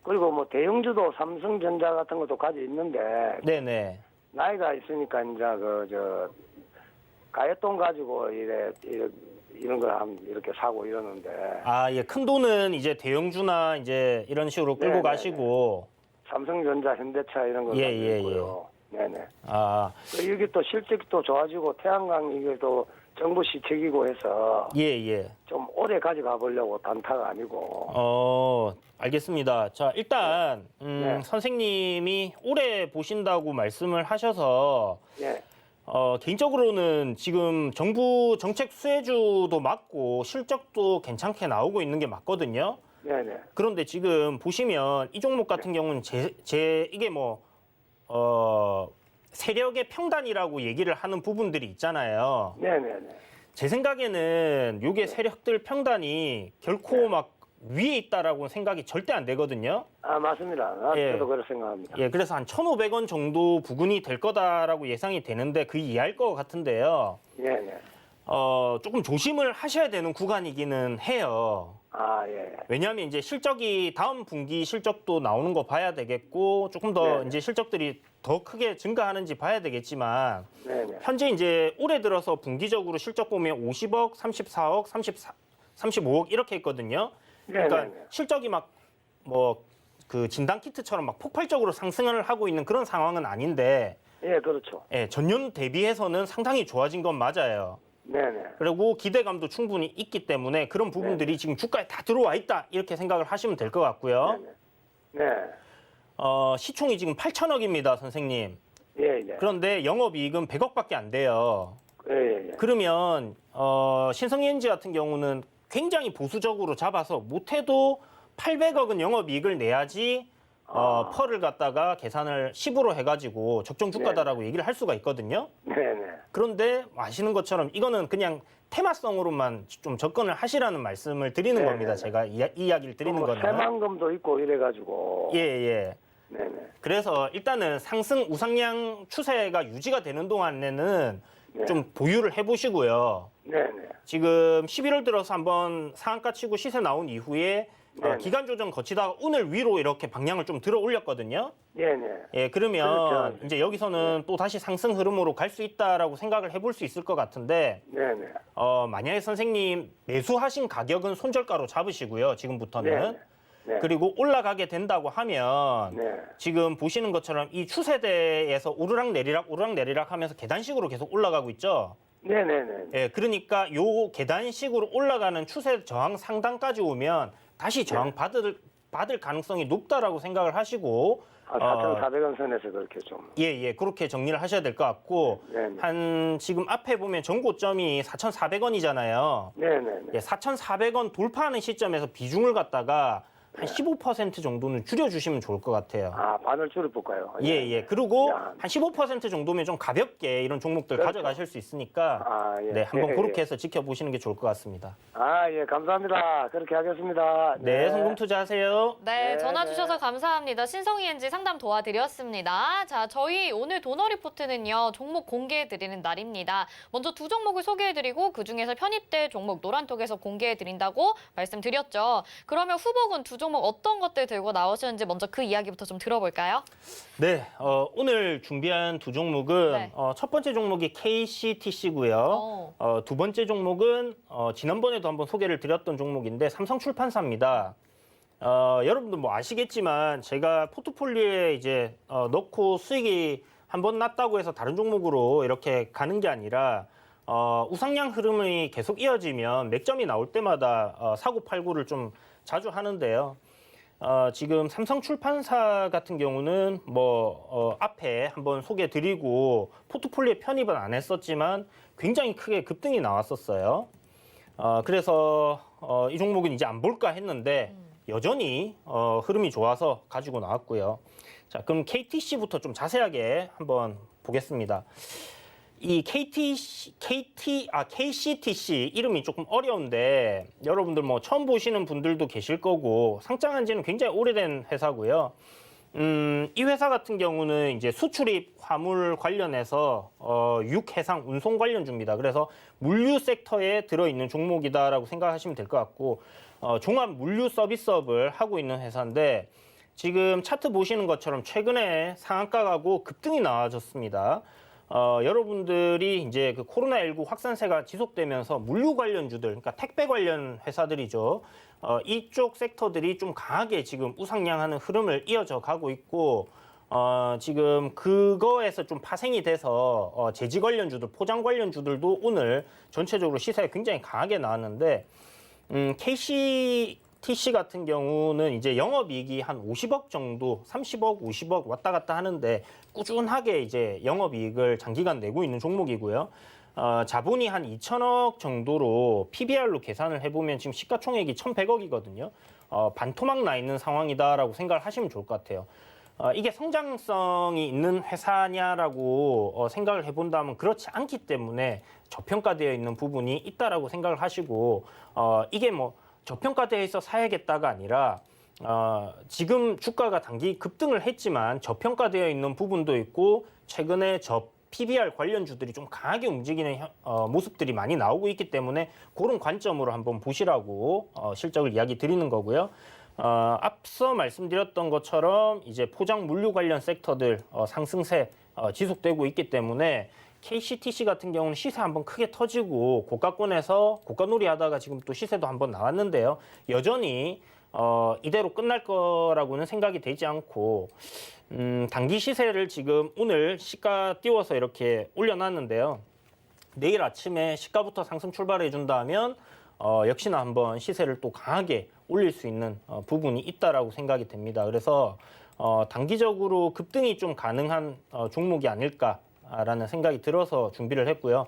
그리고 뭐 대형주도 삼성전자 같은 것도 가지고 있는데. 네, 네. 나이가 있으니까 이제 가액돈 가지고 이런 걸 이렇게 사고 이러는데. 예. 큰 돈은 이제 대형주나 이제 이런 식으로 끌고 네, 네, 가시고 삼성전자, 현대차 이런 거 예, 가지고 예, 있고요. 네네. 이게 또 실적이 또 좋아지고 태양광 이게 또 정부 시책이고 해서 예, 예. 좀 오래 가져가 보려고 단타가 아니고. 알겠습니다. 자, 일단 네. 선생님이 오래 보신다고 말씀을 하셔서 예. 개인적으로는 지금 정부 정책 수혜주도 맞고 실적도 괜찮게 나오고 있는 게 맞거든요. 네네. 그런데 지금 보시면 이 종목 같은 경우는 이게 뭐 세력의 평단이라고 얘기를 하는 부분들이 있잖아요. 네네네. 제 생각에는 요게 세력들 평단이 결코 막 위에 있다라고 생각이 절대 안 되거든요. 맞습니다. 예. 저도 그렇게 생각합니다. 예, 그래서 한 1,500원 정도 부근이 될 거다라고 예상이 되는데 그 이하일 것 같은데요. 네네. 조금 조심을 하셔야 되는 구간이기는 해요. 예. 왜냐하면 이제 실적이 다음 분기 실적도 나오는 거 봐야 되겠고 조금 더 네. 이제 실적들이 더 크게 증가하는지 봐야 되겠지만 네네. 현재 이제 올해 들어서 분기적으로 실적 보면 50억, 34억, 35억 이렇게 있거든요. 그러니까 네네네. 실적이 막 뭐 그 진단 키트처럼 막 폭발적으로 상승을 하고 있는 그런 상황은 아닌데 예, 그렇죠. 예, 전년 대비해서는 상당히 좋아진 건 맞아요. 네네. 그리고 기대감도 충분히 있기 때문에 그런 부분들이 지금 주가에 다 들어와 있다 이렇게 생각을 하시면 될 것 같고요. 네. 시총이 지금 8천억입니다, 선생님. 예, 예. 그런데 영업이익은 100억밖에 안 돼요. 예. 그러면 신성엔지 같은 경우는 굉장히 보수적으로 잡아서 못해도 800억은 영업이익을 내야지 펄을 갖다가 계산을 10으로 해가지고 적정 주가다라고 얘기를 할 수가 있거든요. 네네. 그런데 아시는 것처럼 이거는 그냥 테마성으로만 좀 접근을 하시라는 말씀을 드리는 네, 겁니다. 네. 제가 이야기를 드리는 거는. 새만금도 있고 이래가지고. 예, 예. 네네. 그래서 일단은 상승 우상향 추세가 유지가 되는 동안에는 네. 좀 보유를 해보시고요. 네네. 지금 11월 들어서 한번 상한가 치고 시세 나온 이후에 네. 기간 조정 거치다가 오늘 위로 이렇게 방향을 좀 들어 올렸거든요. 네네. 예, 그러면 그렇죠. 이제 여기서는 또 다시 상승 흐름으로 갈 수 있다라고 생각을 해볼 수 있을 것 같은데 네네. 만약에 선생님 매수하신 가격은 손절가로 잡으시고요. 지금부터는. 네네. 네. 그리고 올라가게 된다고 하면 네. 지금 보시는 것처럼 이 추세대에서 오르락 내리락 하면서 계단식으로 계속 올라가고 있죠. 네네네. 예, 그러니까 요 계단식으로 올라가는 추세 저항 상단까지 오면 다시 저항 받을 가능성이 높다라고 생각을 하시고 4,400원 선에서 그렇게 좀. 예, 그렇게 정리를 하셔야 될 것 같고 네네. 한 지금 앞에 보면 전고점이 4,400원이잖아요. 네네네. 예, 4,400원 돌파하는 시점에서 비중을 갖다가 한 15% 정도는 줄여주시면 좋을 것 같아요. 반을 줄여볼까요? 예. 그리고 야. 한 15% 정도면 좀 가볍게 이런 종목들 그렇죠. 가져가실 수 있으니까 예. 네, 한번 예, 그렇게 예. 해서 지켜보시는 게 좋을 것 같습니다. 예, 감사합니다. 그렇게 하겠습니다. 네, 성공 투자하세요. 네, 네, 전화 네. 주셔서 감사합니다. 신성이엔지 상담 도와드렸습니다. 자, 저희 오늘 도너 리포트는요, 종목 공개해드리는 날입니다. 먼저 두 종목을 소개해드리고 그중에서 편입될 종목 노란톡에서 공개해드린다고 말씀드렸죠. 그러면 후보군 두 종목 어떤 것들 들고 나오셨는지 먼저 그 이야기부터 좀 들어볼까요? 네, 오늘 준비한 두 종목은 네. 첫 번째 종목이 KCTC고요. 두 번째 종목은 지난번에도 한번 소개를 드렸던 종목인데 삼성출판사입니다. 여러분들 뭐 아시겠지만 제가 포트폴리오에 이제 넣고 수익이 한번 났다고 해서 다른 종목으로 이렇게 가는 게 아니라 우상향 흐름이 계속 이어지면 맥점이 나올 때마다 사고 팔고를 좀 자주 하는데요. 지금 삼성출판사 같은 경우는 앞에 한번 소개드리고 포트폴리오에 편입은 안 했었지만 굉장히 크게 급등이 나왔었어요. 그래서 이 종목은 이제 안 볼까 했는데 여전히 흐름이 좋아서 가지고 나왔고요. 자, 그럼 KTC부터 좀 자세하게 한번 보겠습니다. 이 KCTC 이름이 조금 어려운데 여러분들 뭐 처음 보시는 분들도 계실 거고 상장한 지는 굉장히 오래된 회사고요. 이 회사 같은 경우는 이제 수출입 화물 관련해서 육해상 운송 관련주입니다. 그래서 물류 섹터에 들어있는 종목이다라고 생각하시면 될 것 같고 종합 물류 서비스업을 하고 있는 회사인데 지금 차트 보시는 것처럼 최근에 상한가가고 급등이 나와졌습니다. 여러분들이 이제 그 코로나19 확산세가 지속되면서 물류 관련주들, 그러니까 택배 관련 회사들이죠. 이쪽 섹터들이 좀 강하게 지금 우상향하는 흐름을 이어져 가고 있고, 지금 그거에서 좀 파생이 돼서 제지 관련주들, 포장 관련주들도 오늘 전체적으로 시세가 굉장히 강하게 나왔는데, KCTC 같은 경우는 이제 영업이익이 한 50억 정도, 30억, 50억 왔다 갔다 하는데 꾸준하게 이제 영업이익을 장기간 내고 있는 종목이고요. 자본이 한 2천억 정도로 PBR로 계산을 해보면 지금 시가총액이 1,100억이거든요. 반토막 나 있는 상황이다라고 생각을 하시면 좋을 것 같아요. 이게 성장성이 있는 회사냐라고 생각을 해본다면 그렇지 않기 때문에 저평가되어 있는 부분이 있다라고 생각을 하시고 이게 뭐 저평가되어 있어 사야겠다가 아니라 지금 주가가 단기 급등을 했지만 저평가되어 있는 부분도 있고 최근에 PBR 관련주들이 좀 강하게 움직이는 모습들이 많이 나오고 있기 때문에 그런 관점으로 한번 보시라고 실적을 이야기 드리는 거고요. 앞서 말씀드렸던 것처럼 이제 포장 물류 관련 섹터들 상승세 지속되고 있기 때문에 KCTC 같은 경우는 시세 한번 크게 터지고 고가권에서 고가놀이 하다가 지금 또 시세도 한번 나왔는데요. 여전히 이대로 끝날 거라고는 생각이 되지 않고 단기 시세를 지금 오늘 시가 띄워서 이렇게 올려놨는데요. 내일 아침에 시가부터 상승 출발해 준다면 역시나 한번 시세를 또 강하게 올릴 수 있는 부분이 있다라고 생각이 됩니다. 그래서 단기적으로 급등이 좀 가능한 종목이 아닐까라는 생각이 들어서 준비를 했고요.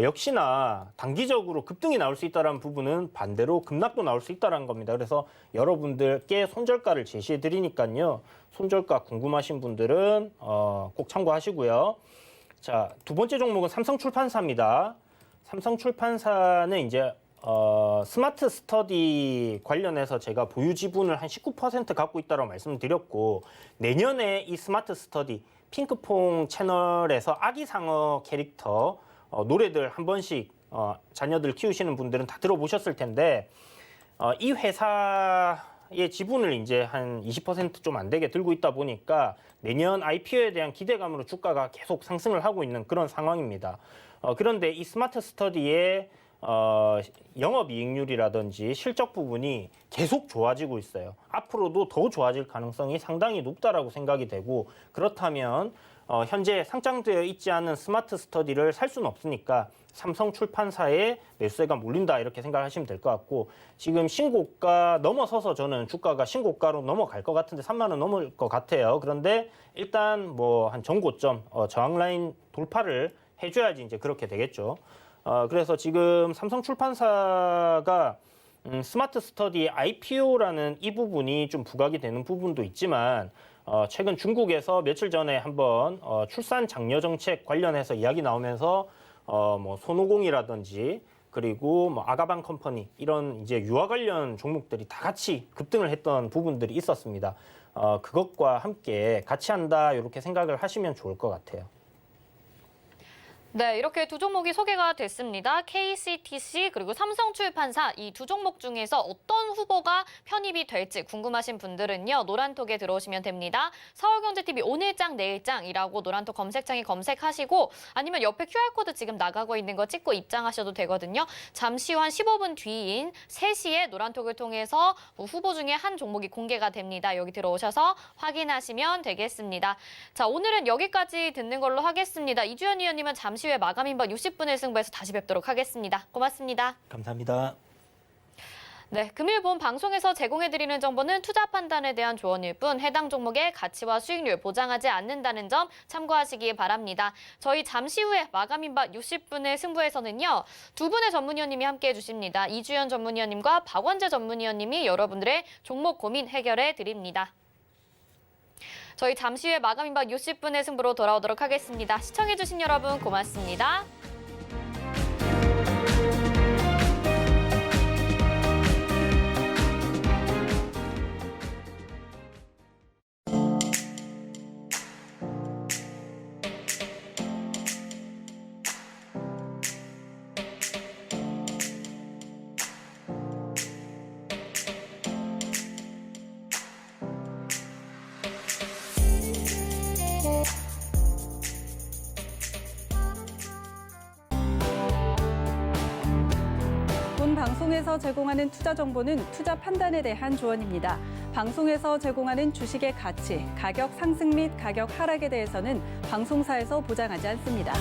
역시나 단기적으로 급등이 나올 수 있다는 부분은 반대로 급락도 나올 수 있다는 겁니다. 그래서 여러분들께 손절가를 제시해 드리니까요. 손절가 궁금하신 분들은 꼭 참고하시고요. 자, 두 번째 종목은 삼성출판사입니다. 삼성출판사는 이제 스마트 스터디 관련해서 제가 보유 지분을 한 19% 갖고 있다고 말씀을 드렸고 내년에 이 스마트 스터디 핑크퐁 채널에서 아기상어 캐릭터 노래들 한 번씩 자녀들 키우시는 분들은 다 들어보셨을 텐데 이 회사의 지분을 이제 한 20% 좀 안 되게 들고 있다 보니까 내년 IPO에 대한 기대감으로 주가가 계속 상승을 하고 있는 그런 상황입니다. 그런데 이 스마트 스터디의 영업이익률이라든지 실적 부분이 계속 좋아지고 있어요. 앞으로도 더 좋아질 가능성이 상당히 높다라고 생각이 되고, 그렇다면 현재 상장되어 있지 않은 스마트 스터디를 살 수는 없으니까 삼성 출판사에 매수세가 몰린다 이렇게 생각하시면 될 것 같고, 지금 신고가 넘어서서 저는 주가가 신고가로 넘어갈 것 같은데 3만 원 넘을 것 같아요. 그런데 일단 뭐 한 전고점 저항 라인 돌파를 해줘야지 이제 그렇게 되겠죠. 그래서 지금 삼성 출판사가 스마트 스터디 IPO라는 이 부분이 좀 부각이 되는 부분도 있지만, 최근 중국에서 며칠 전에 한번 출산 장려 정책 관련해서 이야기 나오면서 뭐 손오공이라든지 그리고 뭐 아가방 컴퍼니 이런 이제 유아 관련 종목들이 다 같이 급등을 했던 부분들이 있었습니다. 그것과 함께 같이 한다 이렇게 생각을 하시면 좋을 것 같아요. 네, 이렇게 두 종목이 소개가 됐습니다. KCTC 그리고 삼성출판사 이 두 종목 중에서 어떤 후보가 편입이 될지 궁금하신 분들은요. 노란톡에 들어오시면 됩니다. 서울경제TV 오늘장 내일장이라고 노란톡 검색창에 검색하시고, 아니면 옆에 QR코드 지금 나가고 있는 거 찍고 입장하셔도 되거든요. 잠시 후 한 15분 뒤인 3시에 노란톡을 통해서 후보 중에 한 종목이 공개가 됩니다. 여기 들어오셔서 확인하시면 되겠습니다. 자, 오늘은 여기까지 듣는 걸로 하겠습니다. 이주연 위원님은 잠시 후에 마감인박 60분의 승부에서 다시 뵙도록 하겠습니다. 고맙습니다. 감사합니다. 네, 금일 본 방송에서 제공해드리는 정보는 투자 판단에 대한 조언일 뿐 해당 종목의 가치와 수익률 보장하지 않는다는 점 참고하시기 바랍니다. 저희 잠시 후에 마감인박 60분의 승부에서는요. 두 분의 전문위원님이 함께해 주십니다. 이주연 전문위원님과 박원재 전문위원님이 여러분들의 종목 고민 해결해 드립니다. 저희 잠시 후에 마감인박 60분의 승부로 돌아오도록 하겠습니다. 시청해주신 여러분 고맙습니다. 본 방송에서 제공하는 투자 정보는 투자 판단에 대한 조언입니다. 방송에서 제공하는 주식의 가치, 가격 상승 및 가격 하락에 대해서는 방송사에서 보장하지 않습니다.